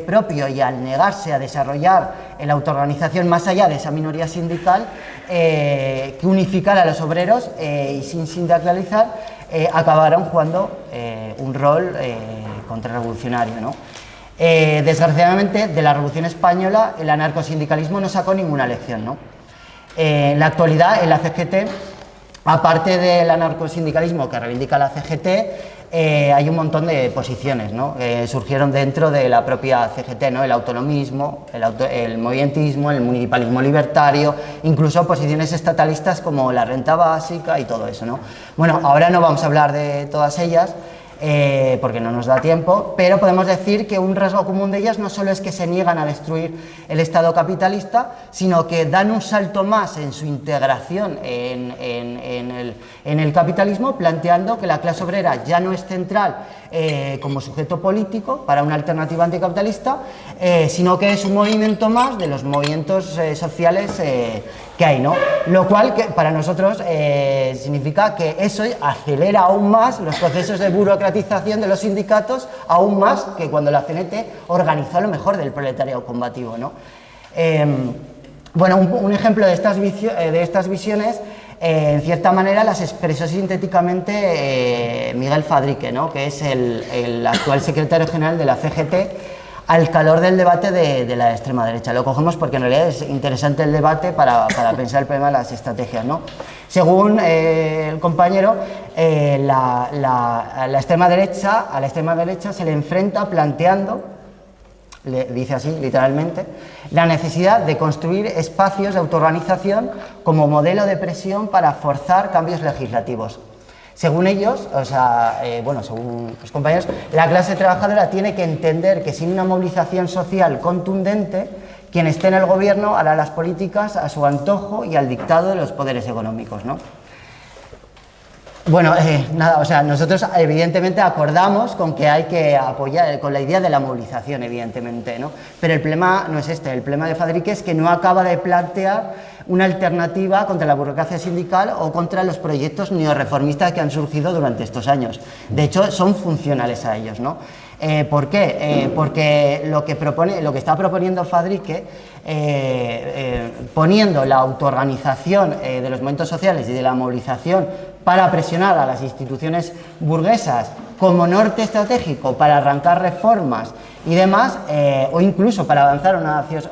propio y al negarse a desarrollar la autoorganización más allá de esa minoría sindical, que unificara a los obreros y sin sindicalizar, acabaron jugando un rol contrarrevolucionario, ¿no? Desgraciadamente, de la Revolución Española, el anarcosindicalismo no sacó ninguna lección, ¿no? En la actualidad, en la CGT, aparte del anarcosindicalismo que reivindica la CGT, hay un montón de posiciones, ¿no? Surgieron dentro de la propia CGT, ¿no? El autonomismo, el movientismo, el municipalismo libertario, incluso posiciones estatalistas como la renta básica y todo eso, ¿no? Bueno, ahora no vamos a hablar de todas ellas, porque no nos da tiempo, pero podemos decir que un rasgo común de ellas no solo es que se niegan a destruir el Estado capitalista, sino que dan un salto más en su integración en el capitalismo, planteando que la clase obrera ya no es central como sujeto político para una alternativa anticapitalista, sino que es un movimiento más de los movimientos sociales que hay, ¿no? Lo cual que para nosotros significa que eso acelera aún más los procesos de burocratización de los sindicatos, aún más que cuando la CNT organizó lo mejor del proletariado combativo, ¿no? Bueno, un ejemplo de estas visiones, en cierta manera, las expresó sintéticamente Miguel Fadrique, ¿no? Que es el actual secretario general de la CGT, al calor del debate de la extrema derecha. Lo cogemos porque en realidad es interesante el debate para pensar el problema de las estrategias, ¿no? Según el compañero, a la extrema derecha se le enfrenta planteando, dice así literalmente, la necesidad de construir espacios de autoorganización como modelo de presión para forzar cambios legislativos. Según ellos, según los compañeros, la clase trabajadora tiene que entender que sin una movilización social contundente, quien esté en el gobierno hará las políticas a su antojo y al dictado de los poderes económicos, ¿no? Bueno, nosotros evidentemente acordamos con que hay que apoyar, con la idea de la movilización, evidentemente, ¿no? Pero el problema no es este, el problema de Fadrique es que no acaba de plantear una alternativa contra la burocracia sindical o contra los proyectos neorreformistas que han surgido durante estos años. De hecho, son funcionales a ellos, ¿no? ¿Por qué? Porque lo que está proponiendo Fadrique, poniendo la autoorganización de los movimientos sociales y de la movilización para presionar a las instituciones burguesas como norte estratégico para arrancar reformas y demás, o incluso para avanzar hacia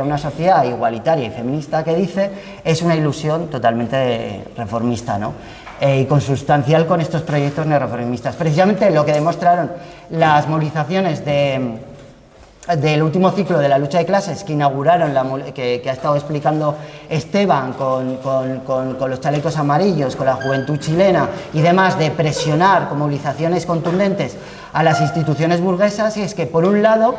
una sociedad igualitaria y feminista que dice, es una ilusión totalmente reformista, ¿no? Y consustancial con estos proyectos neorreformistas. Precisamente lo que demostraron las movilizaciones del último ciclo de la lucha de clases que inauguraron, que ha estado explicando Esteban con los chalecos amarillos, con la juventud chilena y demás, de presionar con movilizaciones contundentes a las instituciones burguesas, y es que por un lado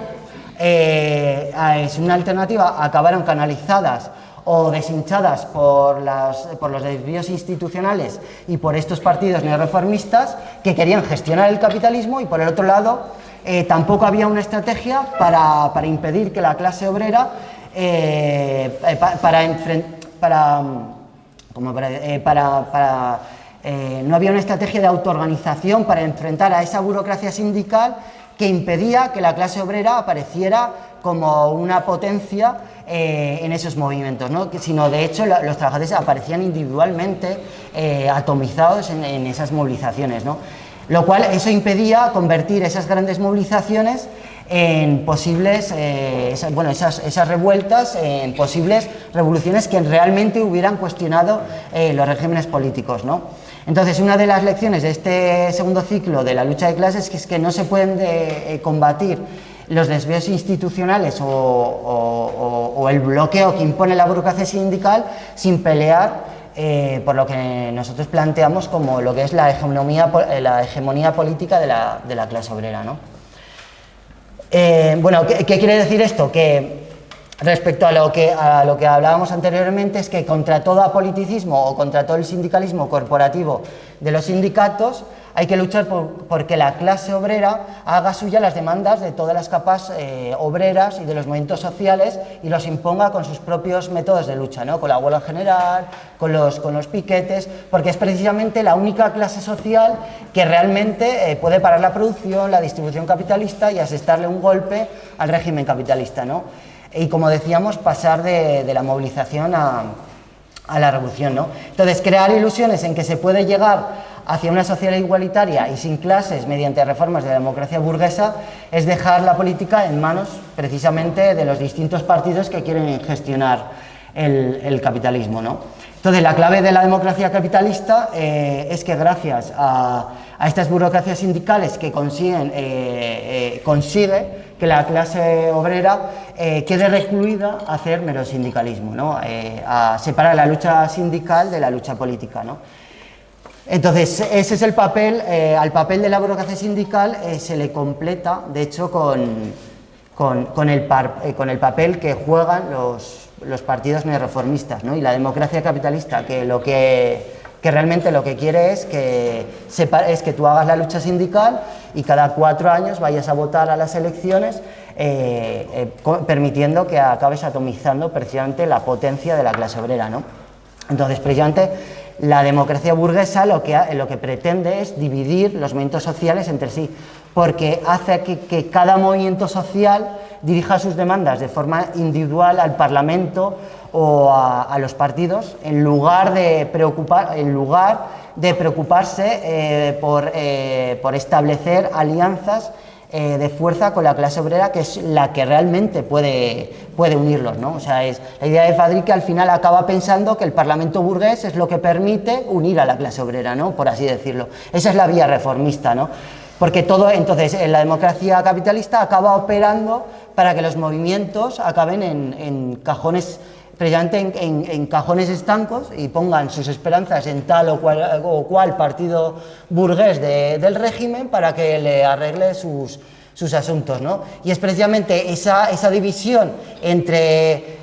es una alternativa, acabaron canalizadas o deshinchadas por los desvíos institucionales y por estos partidos neorreformistas que querían gestionar el capitalismo, y por el otro lado tampoco había una estrategia para impedir que la clase obrera no había una estrategia de autoorganización para enfrentar a esa burocracia sindical que impedía que la clase obrera apareciera como una potencia en esos movimientos, ¿no? Sino de hecho los trabajadores aparecían individualmente, atomizados en esas movilizaciones, ¿no? Lo cual eso impedía convertir esas grandes movilizaciones en posibles, esas revueltas en posibles revoluciones que realmente hubieran cuestionado los regímenes políticos, ¿no? Entonces, una de las lecciones de este segundo ciclo de la lucha de clases es que no se pueden combatir los desvíos institucionales o el bloqueo que impone la burocracia sindical sin pelear por lo que nosotros planteamos como lo que es la hegemonía política de la clase obrera, ¿no? ¿Qué quiere decir esto? Que respecto a lo que hablábamos anteriormente, es que contra todo apoliticismo o contra todo el sindicalismo corporativo de los sindicatos hay que luchar porque la clase obrera haga suya las demandas de todas las capas obreras y de los movimientos sociales y los imponga con sus propios métodos de lucha, ¿no? Con la huelga general, con los piquetes, porque es precisamente la única clase social que realmente puede parar la producción, la distribución capitalista y asestarle un golpe al régimen capitalista, ¿no? Y como decíamos, pasar de la movilización a la revolución, ¿no? Entonces, crear ilusiones en que se puede llegar hacia una sociedad igualitaria y sin clases mediante reformas de la democracia burguesa es dejar la política en manos precisamente de los distintos partidos que quieren gestionar el capitalismo, ¿no? Entonces, la clave de la democracia capitalista es que gracias a estas burocracias sindicales que consigue que la clase obrera quede recluida a hacer mero sindicalismo, ¿no? A separar la lucha sindical de la lucha política, ¿no? Entonces, ese es el papel, al papel de la burocracia sindical se le completa, de hecho, con el papel que juegan los partidos neorreformistas, ¿no? Y la democracia capitalista, que realmente lo que quiere es que tú hagas la lucha sindical y cada 4 años vayas a votar a las elecciones, permitiendo que acabes atomizando precisamente la potencia de la clase obrera, ¿no? Entonces, precisamente, la democracia burguesa lo que pretende es dividir los movimientos sociales entre sí, porque hace que cada movimiento social dirija sus demandas de forma individual al Parlamento o a los partidos, en lugar de preocuparse por establecer alianzas de fuerza con la clase obrera, que es la que realmente puede unirlos, ¿no? O sea, la idea de Fadrique al final acaba pensando que el Parlamento burgués es lo que permite unir a la clase obrera, ¿no? Por así decirlo. Esa es la vía reformista, ¿no? Porque entonces, la democracia capitalista acaba operando para que los movimientos acaben en cajones, precisamente en cajones estancos, y pongan sus esperanzas en tal o cual partido burgués del régimen para que le arregle sus asuntos, ¿no? Y es precisamente esa división entre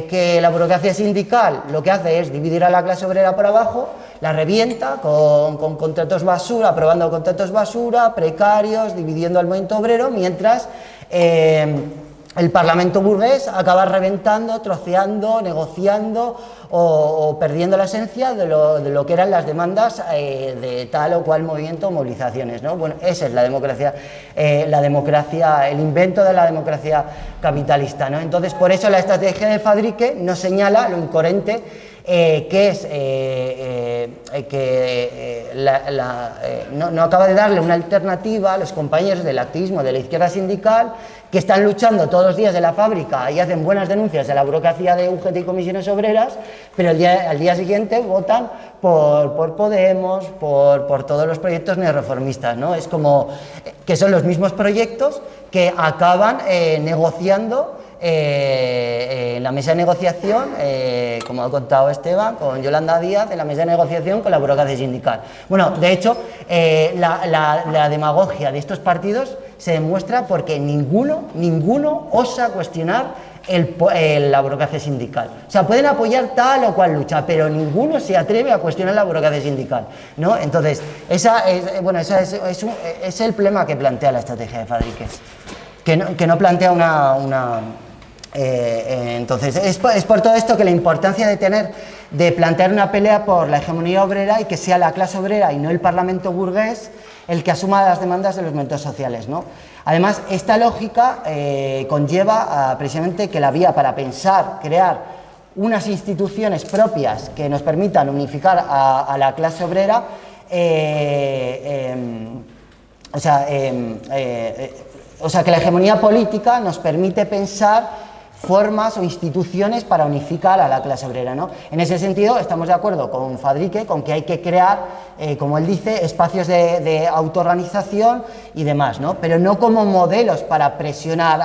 que la burocracia sindical lo que hace es dividir a la clase obrera por abajo, la revienta con contratos basura, aprobando contratos basura, precarios, dividiendo al movimiento obrero, mientras el Parlamento burgués acaba reventando, troceando, negociando o perdiendo la esencia de lo que eran las demandas de tal o cual movimiento o movilizaciones, ¿no? Bueno, esa es la democracia, el invento de la democracia capitalista, ¿no? Entonces, por eso la estrategia de Fadrique nos señala lo incoherente que es no acaba de darle una alternativa a los compañeros del activismo de la izquierda sindical, que están luchando todos los días de la fábrica y hacen buenas denuncias a la burocracia de UGT y comisiones obreras, pero al día siguiente votan por Podemos, por todos los proyectos neorreformistas, ¿no? Es como que son los mismos proyectos que acaban negociando en la mesa de negociación, como ha contado Esteban, con Yolanda Díaz, en la mesa de negociación con la burocracia sindical. Bueno, de hecho, la demagogia de estos partidos se demuestra porque ninguno osa cuestionar la burocracia sindical. O sea, pueden apoyar tal o cual lucha, pero ninguno se atreve a cuestionar la burocracia sindical, ¿no? Entonces, ese es el problema que plantea la estrategia de Fadrique, que no plantea entonces, es por todo esto que la importancia de plantear una pelea por la hegemonía obrera y que sea la clase obrera y no el Parlamento burgués el que asuma las demandas de los movimientos sociales, ¿no? Además, esta lógica conlleva precisamente que la vía para crear unas instituciones propias que nos permitan unificar a la clase obrera, o sea, que la hegemonía política nos permite pensar formas o instituciones para unificar a la clase obrera, ¿no? En ese sentido, estamos de acuerdo con Fadrique, con que hay que crear, como él dice, espacios de autoorganización y demás, ¿no? Pero no como modelos para presionar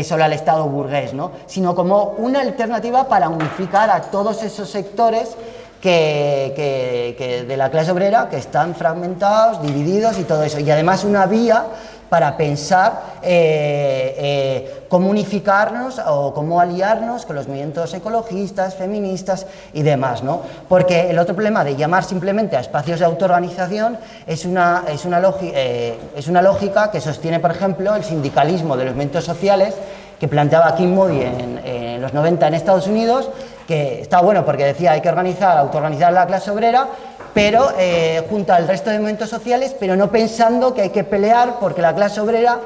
solo al Estado burgués, ¿no? Sino como una alternativa para unificar a todos esos sectores que de la clase obrera que están fragmentados, divididos y todo eso. Y además una vía para pensar cómo unificarnos o cómo aliarnos con los movimientos ecologistas, feministas y demás, ¿no? Porque el otro problema de llamar simplemente a espacios de autoorganización es una lógica que sostiene, por ejemplo, el sindicalismo de los movimientos sociales que planteaba Kim Moody en los 90 en Estados Unidos, que está bueno porque decía hay que autoorganizar a la clase obrera, pero junto al resto de movimientos sociales, pero no pensando que hay que pelear porque la clase obrera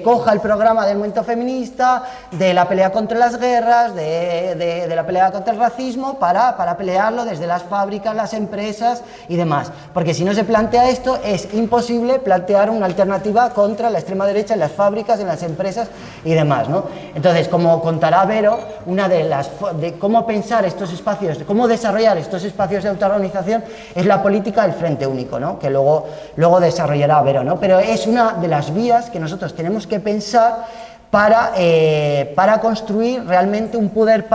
coja el programa del movimiento feminista, de la pelea contra las guerras, de la pelea contra el racismo, para pelearlo desde las fábricas, las empresas y demás. Porque si no se plantea esto, es imposible plantear una alternativa contra la extrema derecha en las fábricas, en las empresas y demás, ¿no? Entonces, como contará Vero, una de cómo pensar estos espacios, cómo desarrollar estos espacios de autoorganización es la política del Frente Único, ¿no? Que luego desarrollará Vero, ¿no? Pero es una de las vías que nosotros tenemos que pensar para construir realmente un poder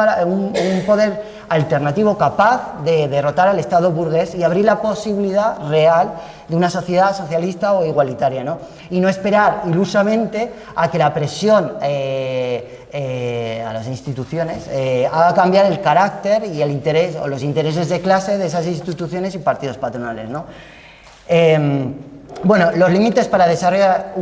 alternativo capaz de derrotar al Estado burgués y abrir la posibilidad real de una sociedad socialista o igualitaria, ¿no? Y no esperar ilusamente a que la presión a las instituciones haga cambiar el carácter y el interés o los intereses de clase de esas instituciones y partidos patronales, ¿no? Bueno, los límites para desarrollar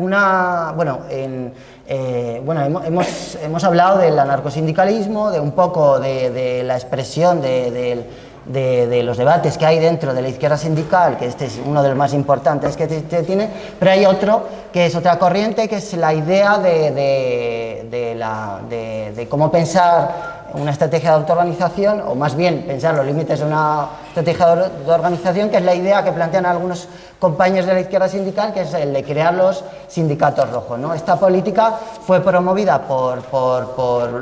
hemos hablado del anarcosindicalismo, de un poco de la expresión de los debates que hay dentro de la izquierda sindical, que este es uno de los más importantes que tiene, pero hay otro que es otra corriente, que es la idea de cómo pensar una estrategia de autoorganización, o más bien pensar los límites de una estrategia de organización, que es la idea que plantean algunos compañeros de la izquierda sindical, que es el de crear los sindicatos rojos, ¿no? Esta política fue promovida por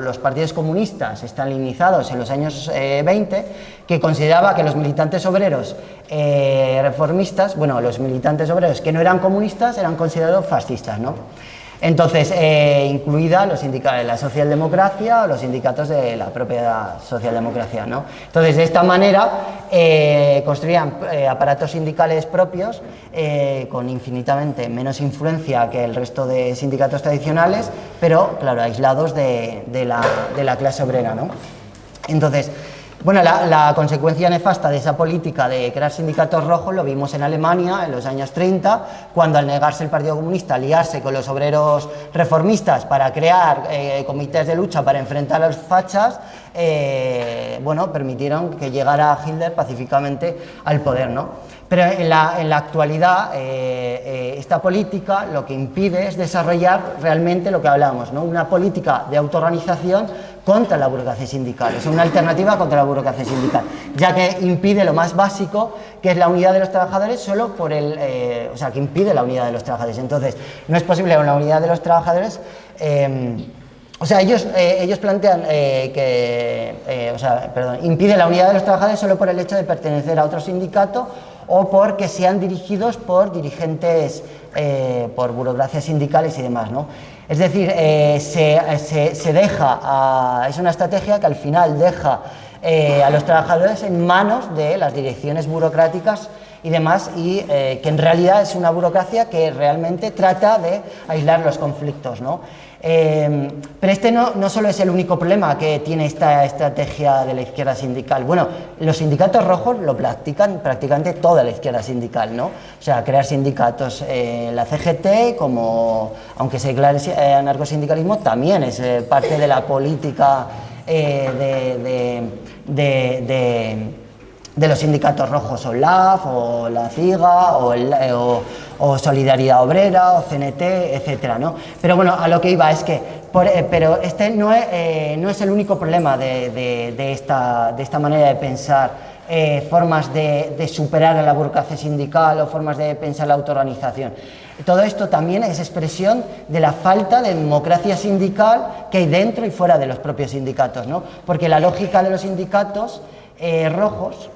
los partidos comunistas estalinizados en los años 20, que consideraba que los militantes obreros reformistas, los militantes obreros que no eran comunistas eran considerados fascistas, ¿no? Entonces, incluida la socialdemocracia o los sindicatos de la propia socialdemocracia, ¿no? Entonces, de esta manera construían aparatos sindicales propios con infinitamente menos influencia que el resto de sindicatos tradicionales, pero, claro, aislados de la clase obrera, ¿no? Entonces, bueno, la consecuencia nefasta de esa política de crear sindicatos rojos lo vimos en Alemania en los años 30, cuando al negarse el Partido Comunista a aliarse con los obreros reformistas para crear comités de lucha para enfrentar a los fachas, permitieron que llegara Hitler pacíficamente al poder, ¿no? Pero en la actualidad esta política lo que impide es desarrollar realmente lo que hablamos, ¿no? Una política de autoorganización contra la burocracia sindical, es una alternativa contra la burocracia sindical, ya que impide lo más básico, que es la unidad de los trabajadores, solo por que impide la unidad de los trabajadores. Entonces, no es posible una unidad de los trabajadores. Ellos plantean impide la unidad de los trabajadores solo por el hecho de pertenecer a otro sindicato o porque sean dirigidos por dirigentes, por burocracias sindicales y demás, ¿no? Es decir, se deja, es una estrategia que al final deja a los trabajadores en manos de las direcciones burocráticas y demás, y que en realidad es una burocracia que realmente trata de aislar los conflictos, ¿no? Pero este no solo es el único problema que tiene esta estrategia de la izquierda sindical. Bueno, los sindicatos rojos lo practican prácticamente toda la izquierda sindical, ¿no? O sea, crear sindicatos, la CGT, aunque se declare anarcosindicalismo, también es parte de la política de los sindicatos rojos, o LAF, o la CIGA, o Solidaridad Obrera, o CNT, etcétera, ¿no? Pero bueno, a lo que iba es que, pero este no es el único problema de esta manera de pensar, formas de superar a la burocracia sindical o formas de pensar la autoorganización. Todo esto también es expresión de la falta de democracia sindical que hay dentro y fuera de los propios sindicatos, ¿no? Porque la lógica de los sindicatos rojos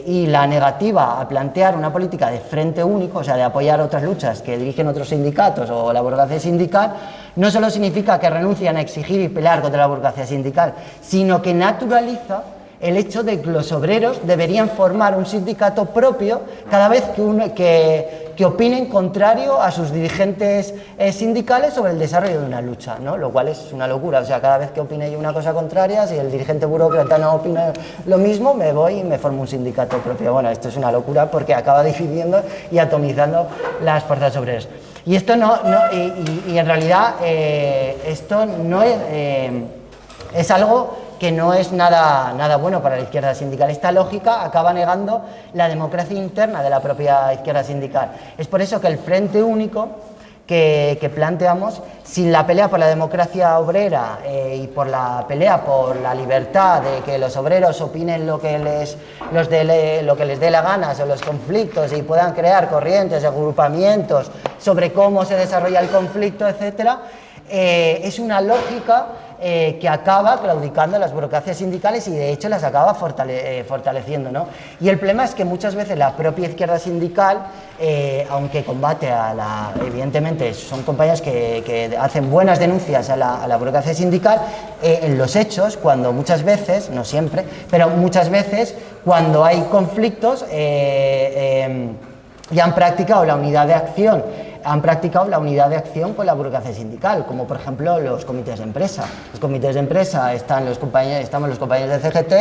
y la negativa a plantear una política de frente único, o sea, de apoyar otras luchas que dirigen otros sindicatos o la burocracia sindical, no solo significa que renuncian a exigir y pelear contra la burocracia sindical, sino que naturaliza el hecho de que los obreros deberían formar un sindicato propio cada vez que opinen contrario a sus dirigentes sindicales sobre el desarrollo de una lucha, ¿no? Lo cual es una locura. O sea, cada vez que opine yo una cosa contraria, si el dirigente burócrata no opina lo mismo, me voy y me formo un sindicato propio. Bueno, esto es una locura porque acaba dividiendo y atomizando las fuerzas obreras. Y esto y en realidad esto no es algo que no es nada bueno para la izquierda sindical. Esta lógica acaba negando la democracia interna de la propia izquierda sindical. Es por eso que el Frente Único que planteamos, sin la pelea por la democracia obrera y por la pelea por la libertad de que los obreros opinen lo que les dé la gana sobre los conflictos y puedan crear corrientes, agrupamientos sobre cómo se desarrolla el conflicto, etcétera, es una lógica que acaba claudicando las burocracias sindicales y de hecho las acaba fortaleciendo, ¿no? Y el problema es que muchas veces la propia izquierda sindical, aunque combate evidentemente son compañeros que hacen buenas denuncias a la burocracia sindical, en los hechos, cuando muchas veces, no siempre, pero muchas veces cuando hay conflictos ya han practicado la unidad de acción con la burocracia sindical, como por ejemplo los comités de empresa. Los comités de empresa estamos los compañeros de CGT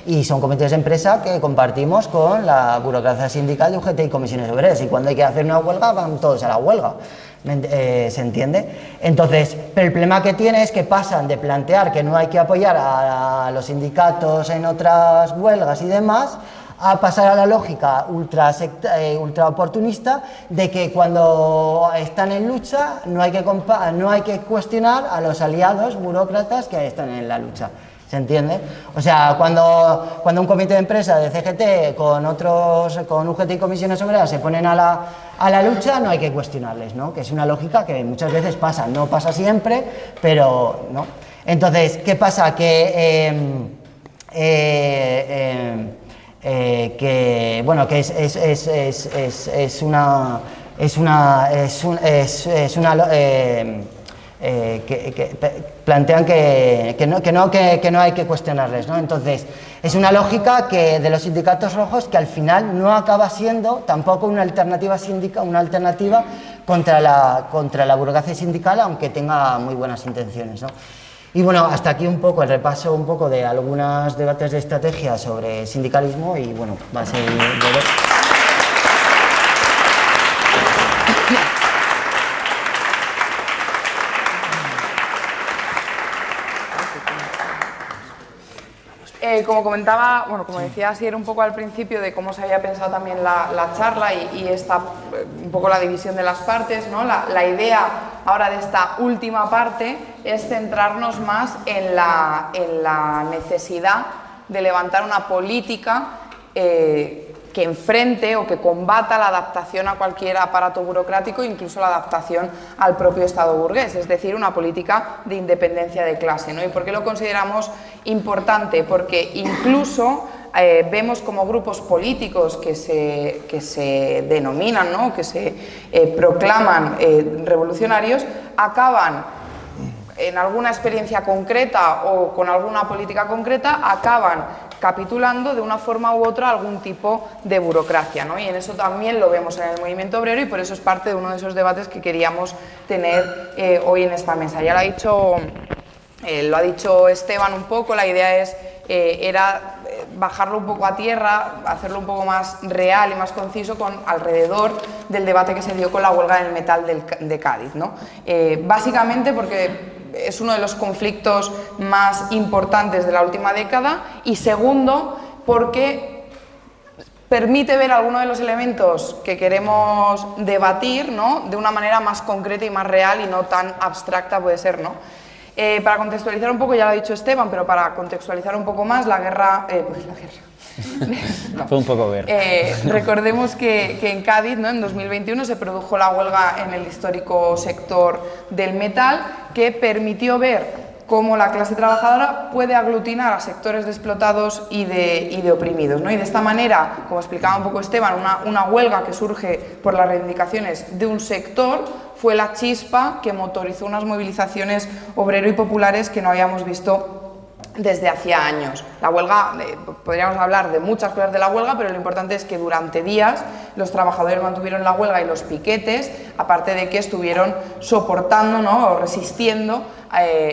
y son comités de empresa que compartimos con la burocracia sindical de UGT y comisiones obreras, y cuando hay que hacer una huelga van todos a la huelga. ¿Se entiende? Entonces, pero el problema que tiene es que pasan de plantear que no hay que apoyar a los sindicatos en otras huelgas y demás, a pasar a la lógica ultra oportunista de que cuando están en lucha no hay que cuestionar a los aliados burócratas que están en la lucha. ¿Se entiende? O sea, cuando un comité de empresa de CGT con UGT y comisiones obreras se ponen a la lucha, no hay que cuestionarles, ¿no? Que es una lógica que muchas veces pasa, no pasa siempre, pero no. Entonces, ¿qué pasa? Que plantean que no hay que cuestionarles, ¿no? Entonces, es una lógica de los sindicatos rojos que al final no acaba siendo tampoco una alternativa contra la burocracia sindical, aunque tenga muy buenas intenciones, ¿no? Y bueno, hasta aquí un poco el repaso de algunos debates de estrategia sobre sindicalismo y bueno, va a ser breve. Como comentaba, como decía Asier un poco al principio de cómo se había pensado también la charla y esta, un poco la división de las partes, ¿no? La idea ahora de esta última parte es centrarnos más en la necesidad de levantar una política que enfrente o que combata la adaptación a cualquier aparato burocrático, incluso la adaptación al propio Estado burgués, es decir, una política de independencia de clase, ¿no? ¿Y por qué lo consideramos importante? Porque incluso vemos como grupos políticos que se denominan, ¿no? Que se proclaman revolucionarios, acaban en alguna experiencia concreta o con alguna política concreta, acaban capitulando de una forma u otra algún tipo de burocracia, ¿no? Y en eso también lo vemos en el movimiento obrero y por eso es parte de uno de esos debates que queríamos tener hoy en esta mesa. Ya lo ha dicho Esteban un poco, la idea era bajarlo un poco a tierra, hacerlo un poco más real y más conciso alrededor del debate que se dio con la huelga del metal de Cádiz, ¿no? Básicamente porque es uno de los conflictos más importantes de la última década y segundo, porque permite ver algunos de los elementos que queremos debatir, ¿no? De una manera más concreta y más real y no tan abstracta puede ser, ¿no? Para contextualizar un poco, ya lo ha dicho Esteban, pero para contextualizar un poco más, la guerra... No. Fue un poco verde. Recordemos que en Cádiz, ¿no? En 2021 se produjo la huelga en el histórico sector del metal que permitió ver cómo la clase trabajadora puede aglutinar a sectores de explotados y de oprimidos, ¿no? Y de esta manera, como explicaba un poco Esteban, una huelga que surge por las reivindicaciones de un sector fue la chispa que motorizó unas movilizaciones obrero y populares que no habíamos visto desde hacía años. La huelga, podríamos hablar de muchas cosas de la huelga, pero lo importante es que durante días los trabajadores mantuvieron la huelga y los piquetes, aparte de que estuvieron soportando, ¿no? O resistiendo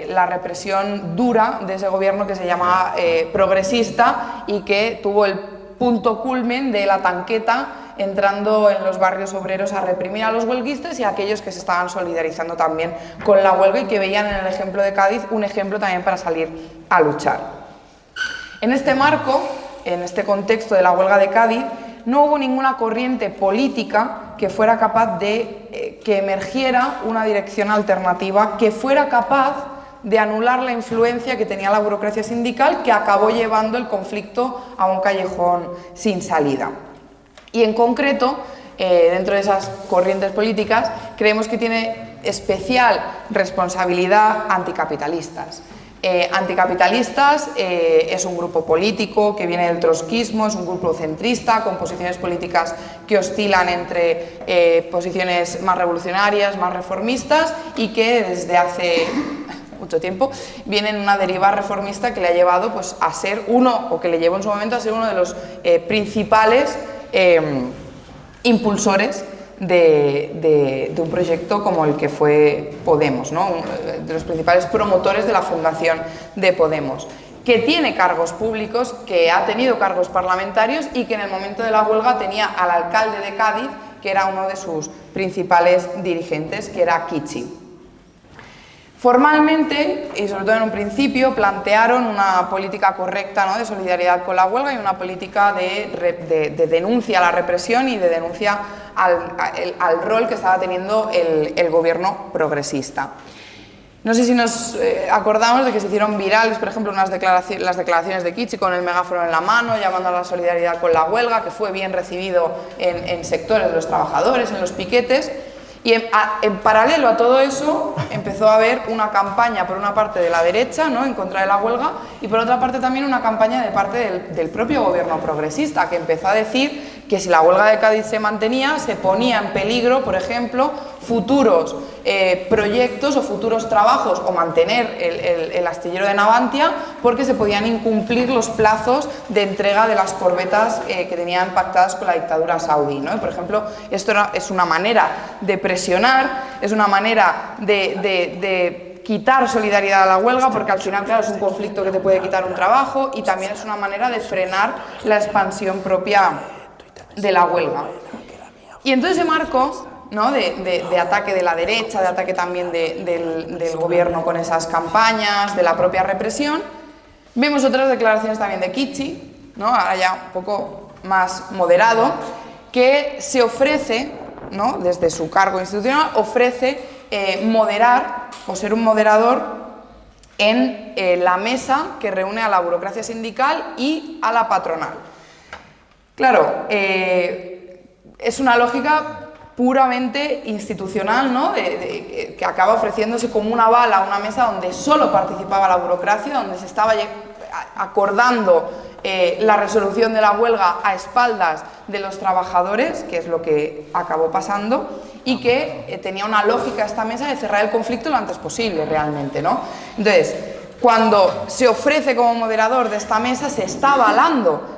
la represión dura de ese gobierno que se llamaba progresista y que tuvo el punto culmen de la tanqueta entrando en los barrios obreros a reprimir a los huelguistas y a aquellos que se estaban solidarizando también con la huelga y que veían en el ejemplo de Cádiz un ejemplo también para salir a luchar. En este marco, en este contexto de la huelga de Cádiz, no hubo ninguna corriente política que fuera capaz de que emergiera una dirección alternativa, que fuera capaz de anular la influencia que tenía la burocracia sindical, que acabó llevando el conflicto a un callejón sin salida. Y en concreto, dentro de esas corrientes políticas, creemos que tiene especial responsabilidad anticapitalistas. Anticapitalistas es un grupo político que viene del trotskismo, es un grupo centrista con posiciones políticas que oscilan entre posiciones más revolucionarias, más reformistas, y que desde hace mucho tiempo viene en una deriva reformista que le ha llevado pues, a ser uno, o que le llevó en su momento a ser uno de los principales impulsores de un proyecto como el que fue Podemos, ¿no? De los principales promotores de la fundación de Podemos, que tiene cargos públicos, que ha tenido cargos parlamentarios y que en el momento de la huelga tenía al alcalde de Cádiz, que era uno de sus principales dirigentes, que era Kichi. Formalmente, y sobre todo en un principio, plantearon una política correcta, ¿no?, de solidaridad con la huelga y una política de denuncia a la represión y de denuncia al rol que estaba teniendo el gobierno progresista. No sé si nos acordamos de que se hicieron virales, por ejemplo, las declaraciones de Kichi con el megáfono en la mano, llamando a la solidaridad con la huelga, que fue bien recibido en sectores de los trabajadores, en los piquetes. Y en paralelo a todo eso empezó a haber una campaña por una parte de la derecha, ¿no?, en contra de la huelga, y por otra parte también una campaña de parte del propio gobierno progresista, que empezó a decir que si la huelga de Cádiz se mantenía, se ponía en peligro, por ejemplo, futuros proyectos o futuros trabajos, o mantener el astillero de Navantia, porque se podían incumplir los plazos de entrega de las corbetas que tenían pactadas con la dictadura saudí, ¿no? Y, por ejemplo, esto es una manera de presionar, es una manera de quitar solidaridad a la huelga, porque al final, claro, es un conflicto que te puede quitar un trabajo, y también es una manera de frenar la expansión propia de la huelga. Y en todo ese marco, ¿no?, de ataque de la derecha, de ataque también del gobierno con esas campañas, de la propia represión, vemos otras declaraciones también de Kichi, ¿no?, ahora ya un poco más moderado, que se ofrece, ¿no?, desde su cargo institucional, ofrece moderar o ser un moderador en la mesa que reúne a la burocracia sindical y a la patronal. Claro, es una lógica puramente institucional, ¿no?, que acaba ofreciéndose como una bala a una mesa donde solo participaba la burocracia, donde se estaba acordando la resolución de la huelga a espaldas de los trabajadores, que es lo que acabó pasando, y que tenía una lógica esta mesa de cerrar el conflicto lo antes posible realmente, ¿no? Entonces, cuando se ofrece como moderador de esta mesa, se está avalando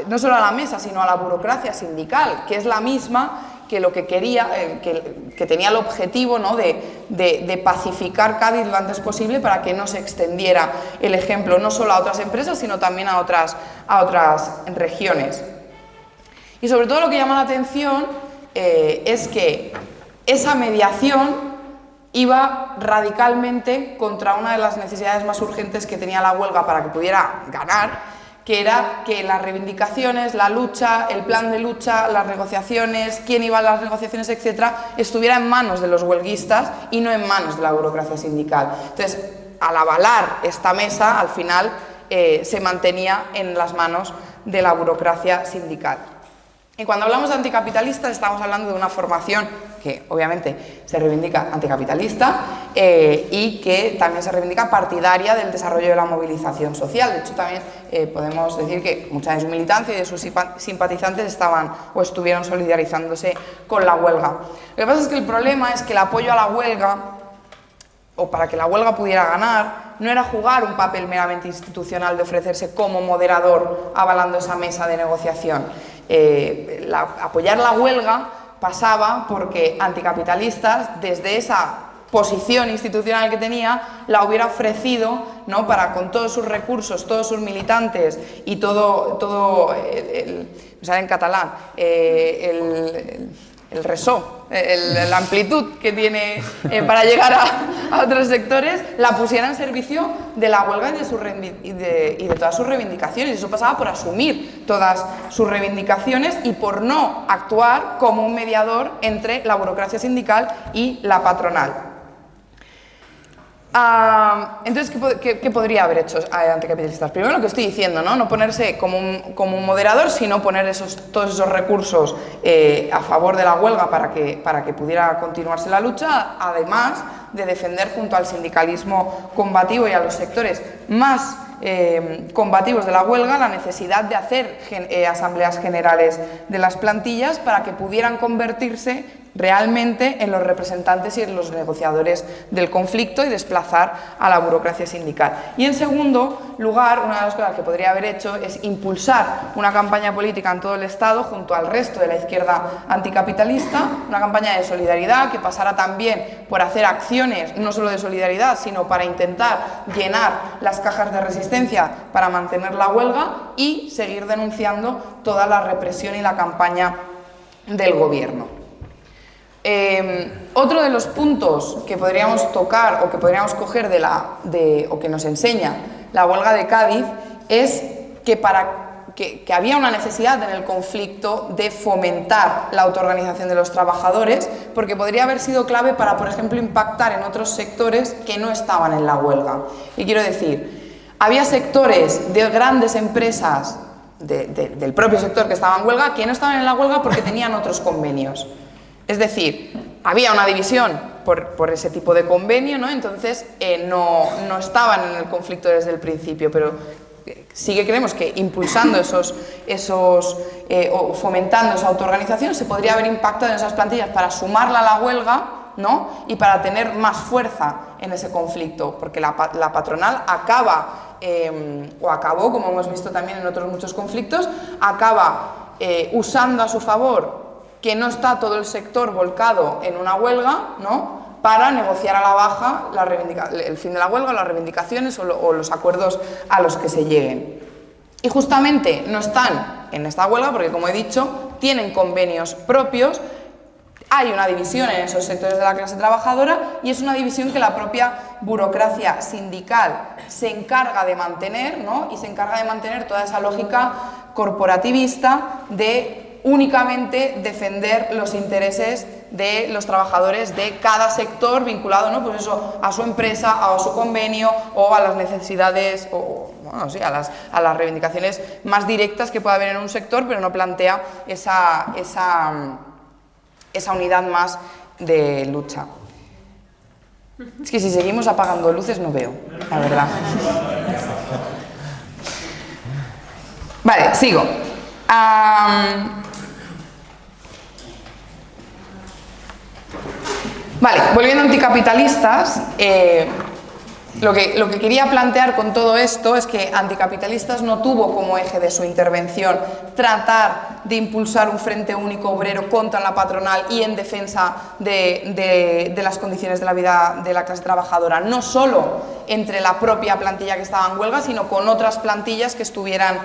no solo a la mesa, sino a la burocracia sindical, que es la misma que lo que quería, que tenía el objetivo, ¿no?, de pacificar Cádiz lo antes posible para que no se extendiera el ejemplo no solo a otras empresas, sino también a otras regiones. Y sobre todo lo que llama la atención es que esa mediación iba radicalmente contra una de las necesidades más urgentes que tenía la huelga para que pudiera ganar, que era que las reivindicaciones, la lucha, el plan de lucha, las negociaciones, quién iba a las negociaciones, etcétera, estuviera en manos de los huelguistas y no en manos de la burocracia sindical. Entonces, al avalar esta mesa, al final se mantenía en las manos de la burocracia sindical. Y cuando hablamos de anticapitalistas, estamos hablando de una formación que obviamente se reivindica anticapitalista y que también se reivindica partidaria del desarrollo de la movilización social. De hecho, también podemos decir que mucha de su militancia y de sus simpatizantes estaban o estuvieron solidarizándose con la huelga. Lo que pasa es que el problema es que el apoyo a la huelga, o para que la huelga pudiera ganar, no era jugar un papel meramente institucional de ofrecerse como moderador avalando esa mesa de negociación. Apoyar la huelga pasaba porque anticapitalistas, desde esa posición institucional que tenía, la hubiera ofrecido, ¿no?, para con todos sus recursos, todos sus militantes y todo me sale en catalán, el resó, la amplitud que tiene para llegar a otros sectores, la pusiera en servicio de la huelga y de todas sus reivindicaciones. Eso pasaba por asumir todas sus reivindicaciones y por no actuar como un mediador entre la burocracia sindical y la patronal. Entonces, ¿qué podría haber hecho Anticapitalistas? Primero lo que estoy diciendo, ¿no? No ponerse como un moderador, sino poner todos esos recursos a favor de la huelga para que pudiera continuarse la lucha, además de defender junto al sindicalismo combativo y a los sectores más combativos de la huelga la necesidad de hacer asambleas generales de las plantillas para que pudieran convertirse realmente en los representantes y en los negociadores del conflicto y desplazar a la burocracia sindical. Y en segundo lugar, una de las cosas que podría haber hecho es impulsar una campaña política en todo el Estado junto al resto de la izquierda anticapitalista, una campaña de solidaridad que pasara también por hacer acciones no solo de solidaridad, sino para intentar llenar las cajas de resistencia para mantener la huelga y seguir denunciando toda la represión y la campaña del gobierno. Otro de los puntos que podríamos tocar o que podríamos coger o que nos enseña la huelga de Cádiz es que había una necesidad en el conflicto de fomentar la autoorganización de los trabajadores, porque podría haber sido clave para, por ejemplo, impactar en otros sectores que no estaban en la huelga. Y quiero decir, había sectores de grandes empresas del propio sector que estaban en huelga que no estaban en la huelga porque tenían otros convenios. Es decir, había una división por ese tipo de convenio, ¿no? Entonces no estaban en el conflicto desde el principio, pero sí que creemos que impulsando o fomentando esa autoorganización se podría haber impactado en esas plantillas para sumarla a la huelga, ¿no? Y para tener más fuerza en ese conflicto, porque la patronal acabó, como hemos visto también en otros muchos conflictos, acaba usando a su favor que no está todo el sector volcado en una huelga, ¿no? Para negociar a la baja el fin de la huelga, las reivindicaciones o los acuerdos a los que se lleguen. Y justamente no están en esta huelga porque, como he dicho, tienen convenios propios, hay una división en esos sectores de la clase trabajadora y es una división que la propia burocracia sindical se encarga de mantener, ¿no? Y se encarga de mantener toda esa lógica corporativista de únicamente defender los intereses de los trabajadores de cada sector vinculado, ¿no? Pues eso, a su empresa, a su convenio o a las necesidades a las reivindicaciones más directas que pueda haber en un sector, pero no plantea esa unidad más de lucha. Es que si seguimos apagando luces no veo, la verdad. Vale, sigo. Vale, volviendo a Anticapitalistas, lo que quería plantear con todo esto es que Anticapitalistas no tuvo como eje de su intervención tratar de impulsar un frente único obrero contra la patronal y en defensa de las condiciones de la vida de la clase trabajadora, no solo entre la propia plantilla que estaba en huelga, sino con otras plantillas que estuvieran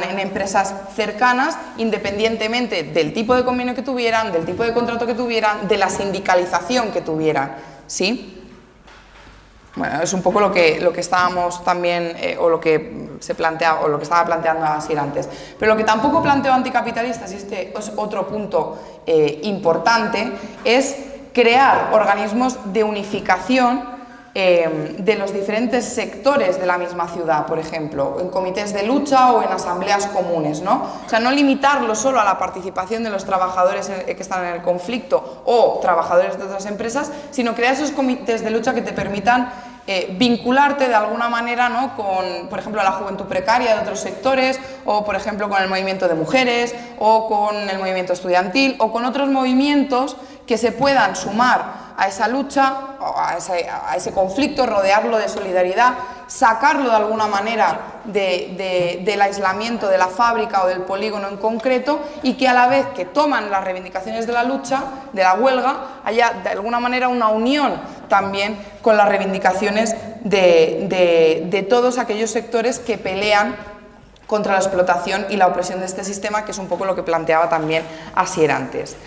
en empresas cercanas, independientemente del tipo de convenio que tuvieran, del tipo de contrato que tuvieran, de la sindicalización que tuvieran, ¿sí? Bueno, es un poco lo que estábamos también, o lo que se plantea, o lo que estaba planteando Asier antes. Pero lo que tampoco planteó Anticapitalistas, y este es otro punto importante, es crear organismos de unificación de los diferentes sectores de la misma ciudad, por ejemplo, en comités de lucha o en asambleas comunes, ¿no? O sea, no limitarlo solo a la participación de los trabajadores que están en el conflicto o trabajadores de otras empresas, sino crear esos comités de lucha que te permitan vincularte de alguna manera, ¿no? Con, por ejemplo, la juventud precaria de otros sectores, o por ejemplo con el movimiento de mujeres, o con el movimiento estudiantil, o con otros movimientos que se puedan sumar a esa lucha, a ese conflicto, rodearlo de solidaridad, sacarlo de alguna manera del aislamiento de la fábrica o del polígono en concreto, y que a la vez que toman las reivindicaciones de la lucha, de la huelga, haya de alguna manera una unión también con las reivindicaciones de todos aquellos sectores que pelean contra la explotación y la opresión de este sistema, que es un poco lo que planteaba también Asier antes.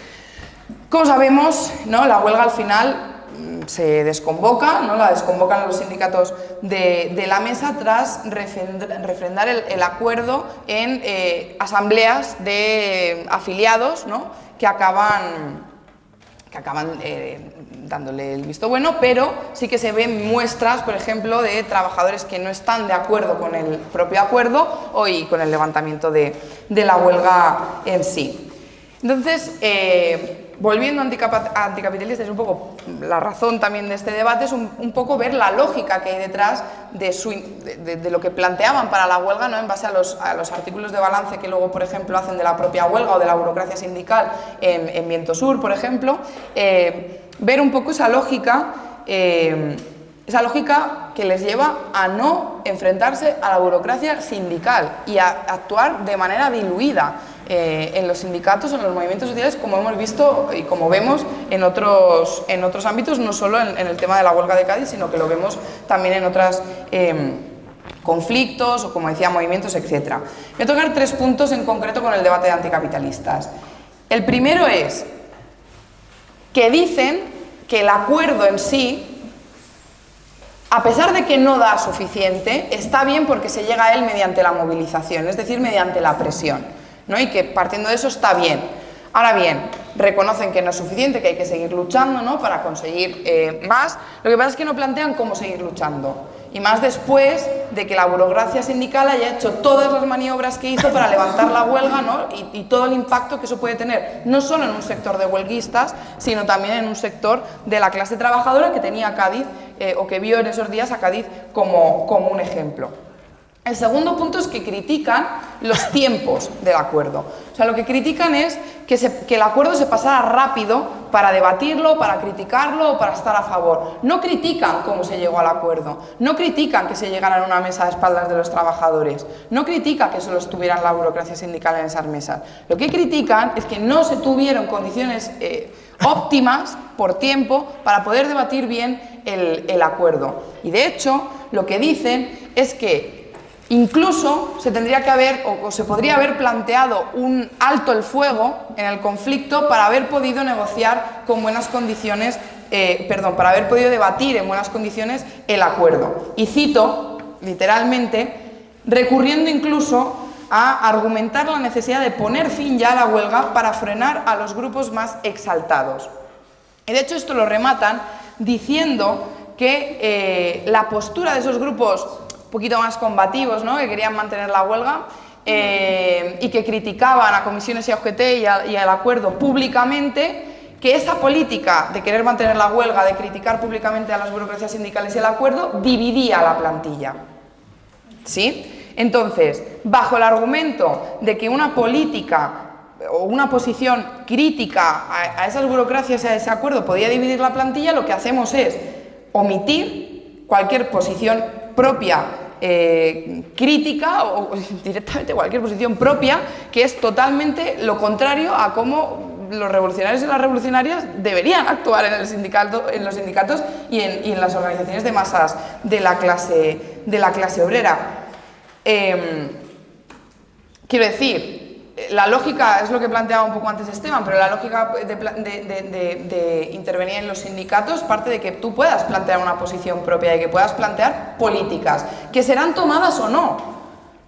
Como sabemos, ¿no? La huelga al final se desconvoca, ¿no? La desconvocan a los sindicatos de la mesa tras refrendar el acuerdo en asambleas de afiliados, ¿no? que acaban dándole el visto bueno, pero sí que se ven muestras, por ejemplo, de trabajadores que no están de acuerdo con el propio acuerdo y con el levantamiento de la huelga en sí. Entonces, volviendo a anticapitalistas, es un poco la razón también de este debate, es un poco ver la lógica que hay detrás de lo que planteaban para la huelga, ¿no? En base a los artículos de balance que luego, por ejemplo, hacen de la propia huelga o de la burocracia sindical en Viento Sur, por ejemplo, ver un poco esa lógica que les lleva a no enfrentarse a la burocracia sindical y a actuar de manera diluida en los sindicatos, en los movimientos sociales, como hemos visto y como vemos en otros ámbitos, no solo en el tema de la huelga de Cádiz, sino que lo vemos también en otros conflictos o, como decía, movimientos, etc. Voy a tocar 3 puntos en concreto con el debate de anticapitalistas. El primero es que dicen que el acuerdo en sí, a pesar de que no da suficiente, está bien porque se llega a él mediante la movilización, es decir, mediante la presión, ¿no? Y que partiendo de eso está bien. Ahora bien, reconocen que no es suficiente, que hay que seguir luchando, ¿no? Para conseguir más. Lo que pasa es que no plantean cómo seguir luchando. Y más después de que la burocracia sindical haya hecho todas las maniobras que hizo para levantar la huelga, ¿no? y todo el impacto que eso puede tener, no solo en un sector de huelguistas, sino también en un sector de la clase trabajadora que tenía a Cádiz, o que vio en esos días a Cádiz como un ejemplo. El segundo punto es que critican los tiempos del acuerdo. O sea, lo que critican es que el acuerdo se pasara rápido para debatirlo, para criticarlo o para estar a favor. No critican cómo se llegó al acuerdo, no critican que se llegaran a una mesa a espaldas de los trabajadores, no critican que solo estuvieran la burocracia sindical en esas mesas. Lo que critican es que no se tuvieron condiciones óptimas por tiempo para poder debatir bien el acuerdo. Y de hecho, lo que dicen es que incluso se tendría que haber o se podría haber planteado un alto el fuego en el conflicto para haber podido negociar con buenas condiciones, para haber podido debatir en buenas condiciones el acuerdo. Y cito literalmente, recurriendo incluso a argumentar la necesidad de poner fin ya a la huelga para frenar a los grupos más exaltados. Y de hecho esto lo rematan diciendo que la postura de esos grupos un poquito más combativos, ¿no? Que querían mantener la huelga y que criticaban a comisiones y a UGT y al acuerdo públicamente, que esa política de querer mantener la huelga, de criticar públicamente a las burocracias sindicales y el acuerdo, dividía a la plantilla. ¿Sí? Entonces, bajo el argumento de que una política o una posición crítica a esas burocracias y a ese acuerdo podía dividir la plantilla, lo que hacemos es omitir cualquier posición propia crítica o directamente cualquier posición propia, que es totalmente lo contrario a cómo los revolucionarios y las revolucionarias deberían actuar en los sindicatos y en las organizaciones de masas de la clase obrera. Quiero decir, la lógica es lo que planteaba un poco antes Esteban, pero la lógica de intervenir en los sindicatos parte de que tú puedas plantear una posición propia, de que puedas plantear políticas, que serán tomadas o no,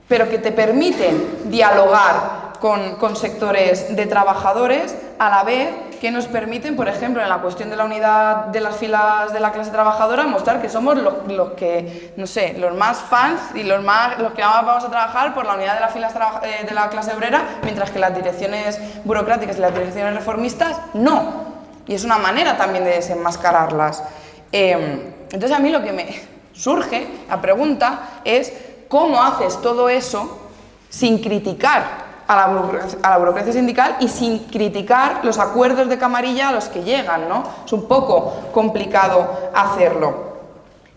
pero que te permiten dialogar con sectores de trabajadores a la vez que nos permiten, por ejemplo, en la cuestión de la unidad de las filas de la clase trabajadora, mostrar que somos los que, no sé, los más fans y los que más vamos a trabajar por la unidad de las filas de la clase obrera, mientras que las direcciones burocráticas y las direcciones reformistas no. Y es una manera también de desenmascararlas. Entonces a mí lo que me surge, la pregunta es ¿cómo haces todo eso sin criticar a la burocracia sindical y sin criticar los acuerdos de camarilla a los que llegan, ¿no? Es un poco complicado hacerlo.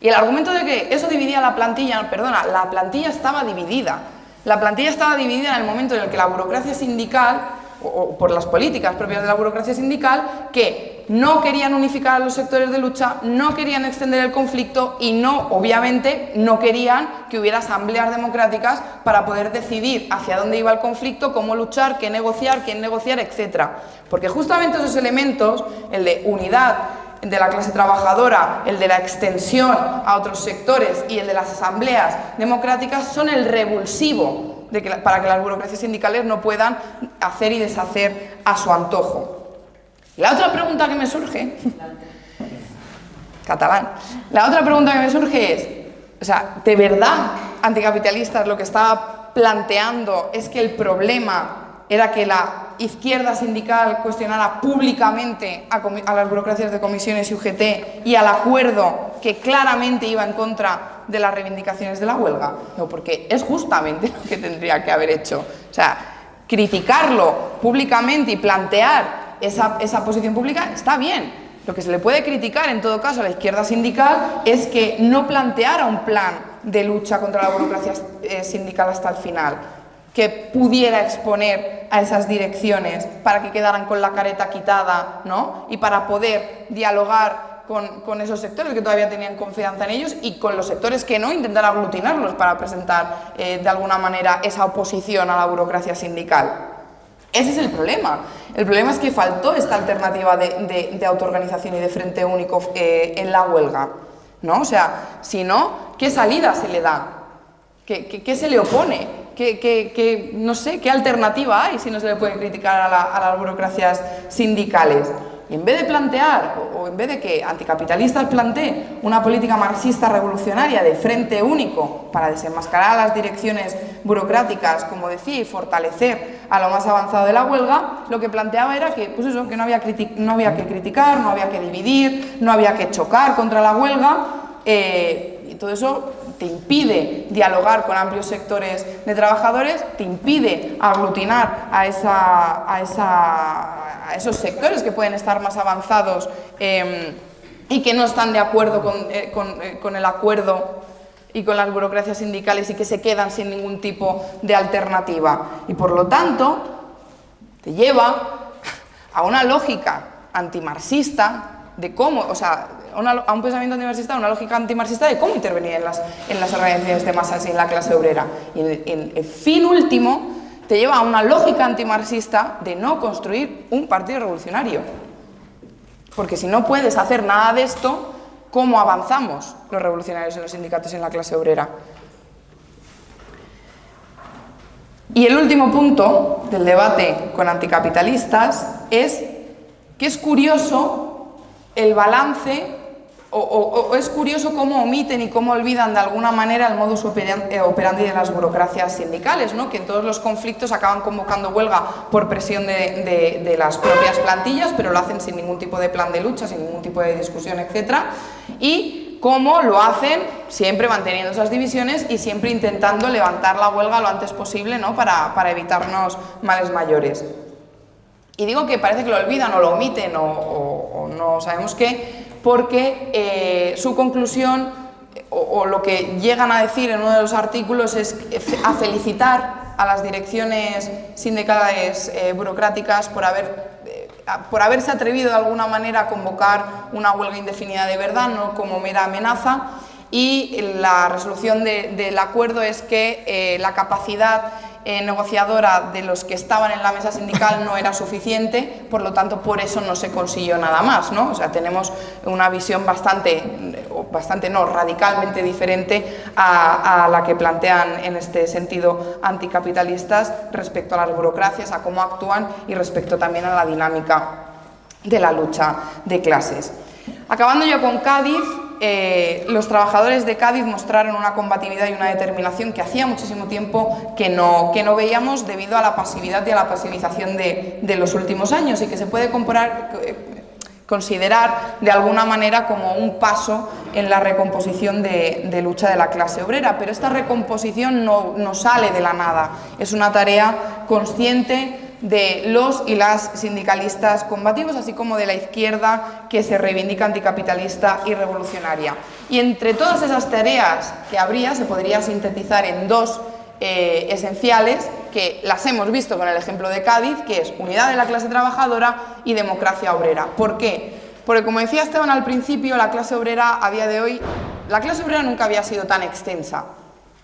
Y el argumento de que eso dividía la plantilla, perdona, la plantilla estaba dividida. La plantilla estaba dividida en el momento en el que la burocracia sindical, o por las políticas propias de la burocracia sindical, que no querían unificar a los sectores de lucha, no querían extender el conflicto y no, obviamente, no querían que hubiera asambleas democráticas para poder decidir hacia dónde iba el conflicto, cómo luchar, qué negociar, quién negociar, etc. Porque justamente esos elementos, el de unidad de la clase trabajadora, el de la extensión a otros sectores y el de las asambleas democráticas son el revulsivo para que las burocracias sindicales no puedan hacer y deshacer a su antojo. La otra pregunta que me surge... catalán. La otra pregunta que me surge es, o sea, ¿de verdad Anticapitalistas lo que estaba planteando es que el problema era que la izquierda sindical cuestionara públicamente a las burocracias de comisiones y UGT y al acuerdo que claramente iba en contra de las reivindicaciones de la huelga? No, porque es justamente lo que tendría que haber hecho. O sea, criticarlo públicamente y plantear esa posición pública está bien. Lo que se le puede criticar, en todo caso, a la izquierda sindical es que no planteara un plan de lucha contra la burocracia sindical hasta el final, que pudiera exponer a esas direcciones para que quedaran con la careta quitada, ¿no? Y para poder dialogar con esos sectores que todavía tenían confianza en ellos y con los sectores que no, intentar aglutinarlos para presentar de alguna manera esa oposición a la burocracia sindical. Ese es el problema. El problema es que faltó esta alternativa de autoorganización y de frente único en la huelga, ¿no? O sea, si no, ¿qué salida se le da? ¿Qué se le opone? No sé, ¿qué alternativa hay si no se le puede criticar a las burocracias sindicales? Y en vez de plantear, o en vez de que Anticapitalistas plantee una política marxista revolucionaria de frente único para desenmascarar a las direcciones burocráticas, como decía, y fortalecer a lo más avanzado de la huelga, lo que planteaba era que, pues eso, que no había que criticar, no había que dividir, no había que chocar contra la huelga, y todo eso te impide dialogar con amplios sectores de trabajadores, te impide aglutinar a esos sectores que pueden estar más avanzados y que no están de acuerdo con el acuerdo y con las burocracias sindicales y que se quedan sin ningún tipo de alternativa. Y por lo tanto, te lleva a una lógica antimarxista de cómo, o sea, a un pensamiento antimarxista, una lógica antimarxista de cómo intervenir en las organizaciones de masas y en la clase obrera. Y en el fin último, te lleva a una lógica antimarxista de no construir un partido revolucionario. Porque si no puedes hacer nada de esto, ¿cómo avanzamos los revolucionarios en los sindicatos y en la clase obrera? Y el último punto del debate con Anticapitalistas es que es curioso el balance, o es curioso cómo omiten y cómo olvidan de alguna manera el modus operandi de las burocracias sindicales, ¿no? Que en todos los conflictos acaban convocando huelga por presión de las propias plantillas, pero lo hacen sin ningún tipo de plan de lucha, sin ningún tipo de discusión, etc. Y cómo lo hacen siempre manteniendo esas divisiones y siempre intentando levantar la huelga lo antes posible, ¿no? para evitarnos males mayores. Y digo que parece que lo olvidan o lo omiten o no sabemos qué, porque su conclusión o lo que llegan a decir en uno de los artículos es a felicitar a las direcciones sindicales burocráticas por haberse atrevido de alguna manera a convocar una huelga indefinida de verdad, no como mera amenaza, y la resolución del acuerdo es que la capacidad negociadora de los que estaban en la mesa sindical no era suficiente, por lo tanto por eso no se consiguió nada más, ¿no? O sea, tenemos una visión radicalmente diferente a la que plantean en este sentido anticapitalistas respecto a las burocracias, a cómo actúan y respecto también a la dinámica de la lucha de clases. Acabando yo con Cádiz, los trabajadores de Cádiz mostraron una combatividad y una determinación que hacía muchísimo tiempo que no veíamos debido a la pasividad y a la pasivización de los últimos años y que se puede considerar de alguna manera como un paso en la recomposición de lucha de la clase obrera. Pero esta recomposición no sale de la nada, es una tarea consciente de los y las sindicalistas combativos, así como de la izquierda que se reivindica anticapitalista y revolucionaria. Y entre todas esas tareas que habría, se podría sintetizar en dos esenciales, que las hemos visto con el ejemplo de Cádiz, que es unidad de la clase trabajadora y democracia obrera. ¿Por qué? Porque, como decía Esteban al principio, la clase obrera a día de hoy, la clase obrera nunca había sido tan extensa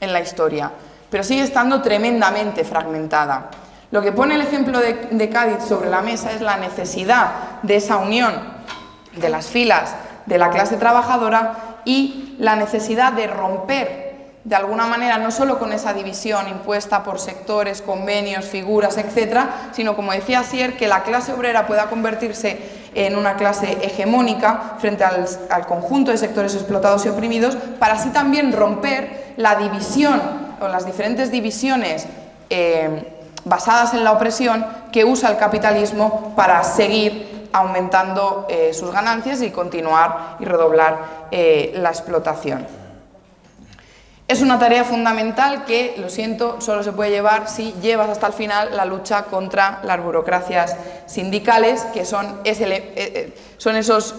en la historia, pero sigue estando tremendamente fragmentada. Lo que pone el ejemplo de Cádiz sobre la mesa es la necesidad de esa unión de las filas de la clase trabajadora y la necesidad de romper de alguna manera no solo con esa división impuesta por sectores, convenios, figuras, etcétera, sino, como decía Asier, que la clase obrera pueda convertirse en una clase hegemónica frente al conjunto de sectores explotados y oprimidos, para así también romper la división o las diferentes divisiones basadas en la opresión que usa el capitalismo para seguir aumentando sus ganancias y continuar y redoblar la explotación. Es una tarea fundamental que, lo siento, solo se puede llevar si llevas hasta el final la lucha contra las burocracias sindicales, que son esos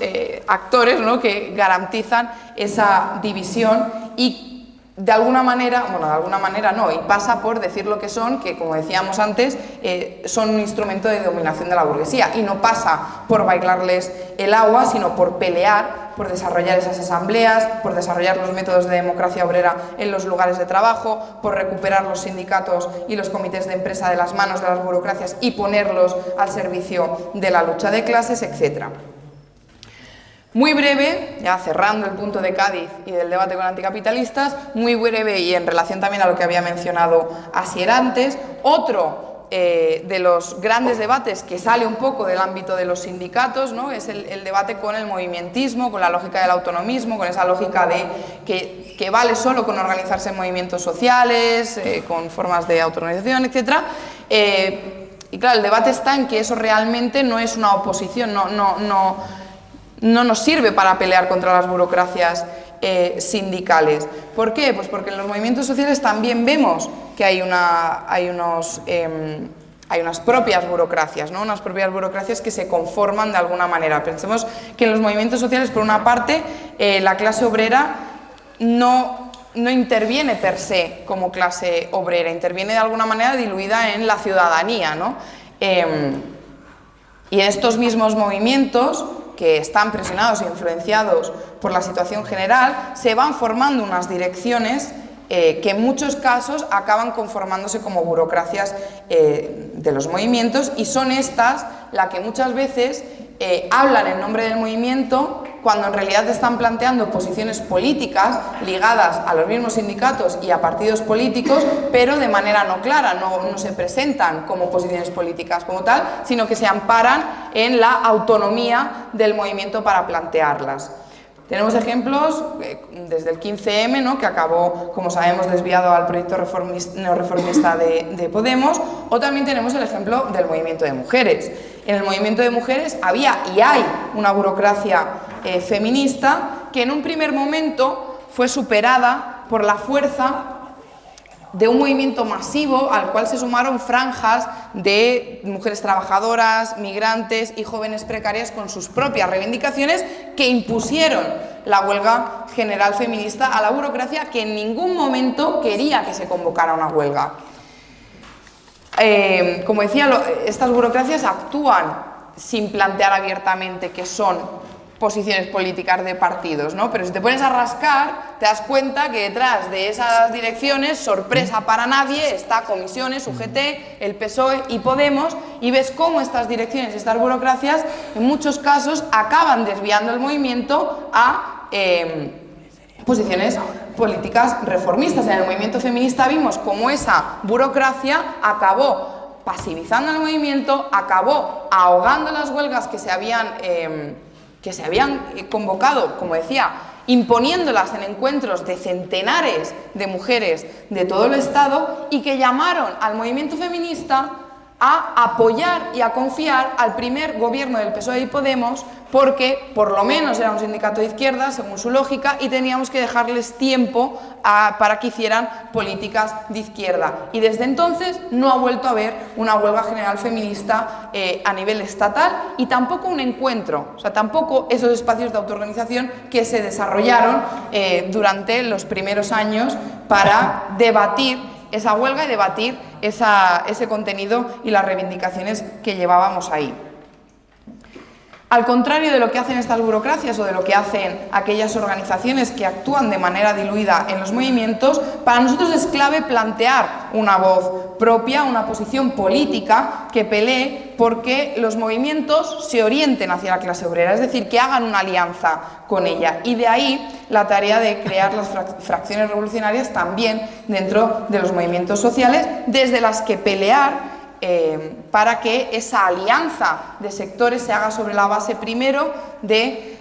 actores, ¿no?, que garantizan esa división y, de alguna manera, bueno, de alguna manera no, y pasa por decir lo que son, que, como decíamos antes, son un instrumento de dominación de la burguesía, y no pasa por bailarles el agua, sino por pelear, por desarrollar esas asambleas, por desarrollar los métodos de democracia obrera en los lugares de trabajo, por recuperar los sindicatos y los comités de empresa de las manos de las burocracias y ponerlos al servicio de la lucha de clases, etc. Muy breve, ya cerrando el punto de Cádiz y del debate con anticapitalistas, muy breve y en relación también a lo que había mencionado Asier antes, otro de los grandes debates que sale un poco del ámbito de los sindicatos, ¿no?, es el debate con el movimientismo, con la lógica del autonomismo, con esa lógica de que vale solo con organizarse en movimientos sociales, con formas de autoorganización, etc. Y claro, el debate está en que eso realmente no es una oposición, no nos sirve para pelear contra las burocracias sindicales. ¿Por qué? Pues porque en los movimientos sociales también vemos que hay unas propias burocracias, ¿no?, unas propias burocracias que se conforman de alguna manera. Pensemos que en los movimientos sociales, por una parte, la clase obrera no interviene per se como clase obrera, interviene de alguna manera diluida en la ciudadanía, ¿no? Y en estos mismos movimientos, que están presionados e influenciados por la situación general, se van formando unas direcciones que en muchos casos acaban conformándose como burocracias de los movimientos, y son estas las que muchas veces hablan en nombre del movimiento cuando en realidad están planteando posiciones políticas ligadas a los mismos sindicatos y a partidos políticos, pero de manera no clara, no se presentan como posiciones políticas como tal, sino que se amparan en la autonomía del movimiento para plantearlas. Tenemos ejemplos desde el 15M, ¿no?, que acabó, como sabemos, desviado al proyecto neorreformista de Podemos, o también tenemos el ejemplo del movimiento de mujeres. En el movimiento de mujeres había y hay una burocracia feminista que en un primer momento fue superada por la fuerza de un movimiento masivo al cual se sumaron franjas de mujeres trabajadoras, migrantes y jóvenes precarias con sus propias reivindicaciones, que impusieron la huelga general feminista a la burocracia, que en ningún momento quería que se convocara una huelga. Como decía, estas burocracias actúan sin plantear abiertamente que son posiciones políticas de partidos, ¿no? Pero si te pones a rascar, te das cuenta que detrás de esas direcciones, sorpresa para nadie, está Comisiones, UGT, el PSOE y Podemos, y ves cómo estas direcciones, estas burocracias, en muchos casos acaban desviando el movimiento a posiciones políticas reformistas. En el movimiento feminista vimos cómo esa burocracia acabó pasivizando el movimiento, acabó ahogando las huelgas que se habían convocado, como decía, imponiéndolas en encuentros de centenares de mujeres de todo el Estado, y que llamaron al movimiento feminista a apoyar y a confiar al primer gobierno del PSOE y Podemos, porque por lo menos era un sindicato de izquierda, según su lógica, y teníamos que dejarles tiempo para que hicieran políticas de izquierda. Y desde entonces no ha vuelto a haber una huelga general feminista a nivel estatal, y tampoco un encuentro, o sea, tampoco esos espacios de autoorganización que se desarrollaron durante los primeros años para debatir esa huelga y debatir ese contenido y las reivindicaciones que llevábamos ahí. Al contrario de lo que hacen estas burocracias o de lo que hacen aquellas organizaciones que actúan de manera diluida en los movimientos, para nosotros es clave plantear una voz propia, una posición política que pelee porque los movimientos se orienten hacia la clase obrera, es decir, que hagan una alianza con ella. Y de ahí la tarea de crear las fracciones revolucionarias también dentro de los movimientos sociales, desde las que pelear para que esa alianza de sectores se haga sobre la base primero de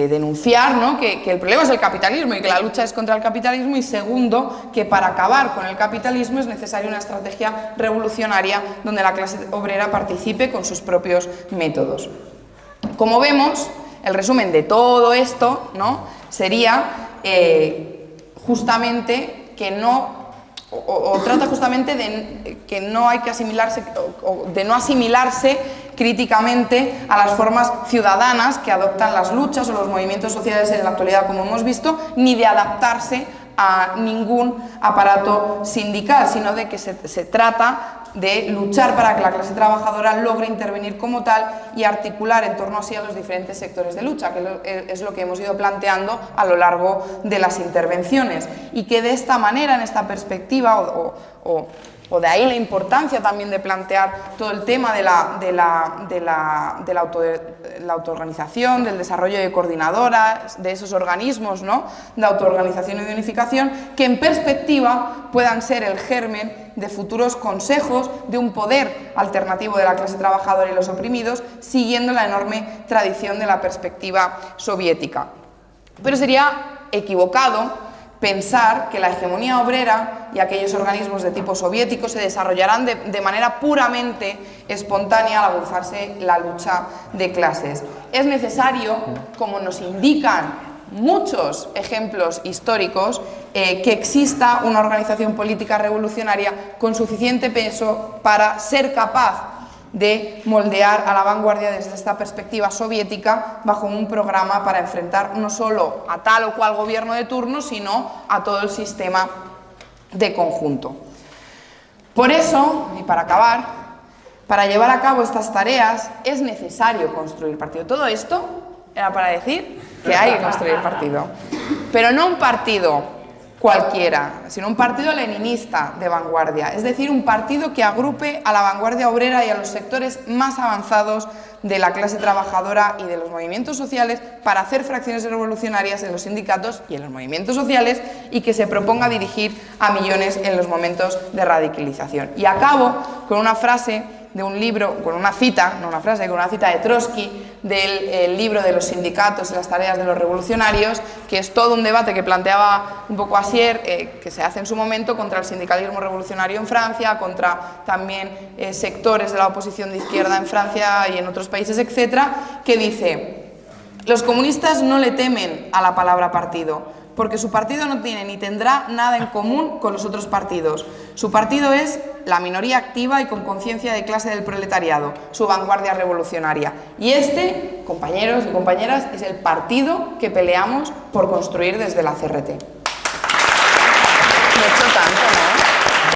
denunciar, ¿no?, que el problema es el capitalismo y que la lucha es contra el capitalismo, y segundo, que para acabar con el capitalismo es necesaria una estrategia revolucionaria donde la clase obrera participe con sus propios métodos. Como vemos, el resumen de todo esto, ¿no?, sería justamente que no... trata justamente de que no hay que asimilarse, o de no asimilarse críticamente a las formas ciudadanas que adoptan las luchas o los movimientos sociales en la actualidad, como hemos visto, ni de adaptarse a ningún aparato sindical, sino de que se trata de luchar para que la clase trabajadora logre intervenir como tal y articular en torno así a los diferentes sectores de lucha, que es lo que hemos ido planteando a lo largo de las intervenciones, y que de esta manera, en esta perspectiva, o de ahí la importancia también de plantear todo el tema de la autoorganización, del desarrollo de coordinadoras, de esos organismos, ¿no?, de autoorganización y de unificación, que en perspectiva puedan ser el germen de futuros consejos de un poder alternativo de la clase trabajadora y los oprimidos, siguiendo la enorme tradición de la perspectiva soviética. Pero sería equivocado pensar que la hegemonía obrera y aquellos organismos de tipo soviético se desarrollarán de manera puramente espontánea al aguzarse la lucha de clases. Es necesario, como nos indican muchos ejemplos históricos, que exista una organización política revolucionaria con suficiente peso para ser capaz de moldear a la vanguardia desde esta perspectiva soviética bajo un programa para enfrentar no solo a tal o cual gobierno de turno, sino a todo el sistema de conjunto. Por eso, y para acabar, para llevar a cabo estas tareas es necesario construir partido. Todo esto era para decir que hay que construir partido, pero no un partido cualquiera, sino un partido leninista de vanguardia, es decir, un partido que agrupe a la vanguardia obrera y a los sectores más avanzados de la clase trabajadora y de los movimientos sociales para hacer fracciones revolucionarias en los sindicatos y en los movimientos sociales, y que se proponga dirigir a millones en los momentos de radicalización. Y acabo con una frase de un libro, con una cita, no una frase, con una cita de Trotsky, del libro de los sindicatos y las tareas de los revolucionarios, que es todo un debate que planteaba un poco Asier, que se hace en su momento contra el sindicalismo revolucionario en Francia, contra también sectores de la oposición de izquierda en Francia y en otros países, etcétera, que dice: los comunistas no le temen a la palabra partido, porque su partido no tiene ni tendrá nada en común con los otros partidos. Su partido es la minoría activa y con conciencia de clase del proletariado, su vanguardia revolucionaria. Y este, compañeros y compañeras, es el partido que peleamos por construir desde la CRT.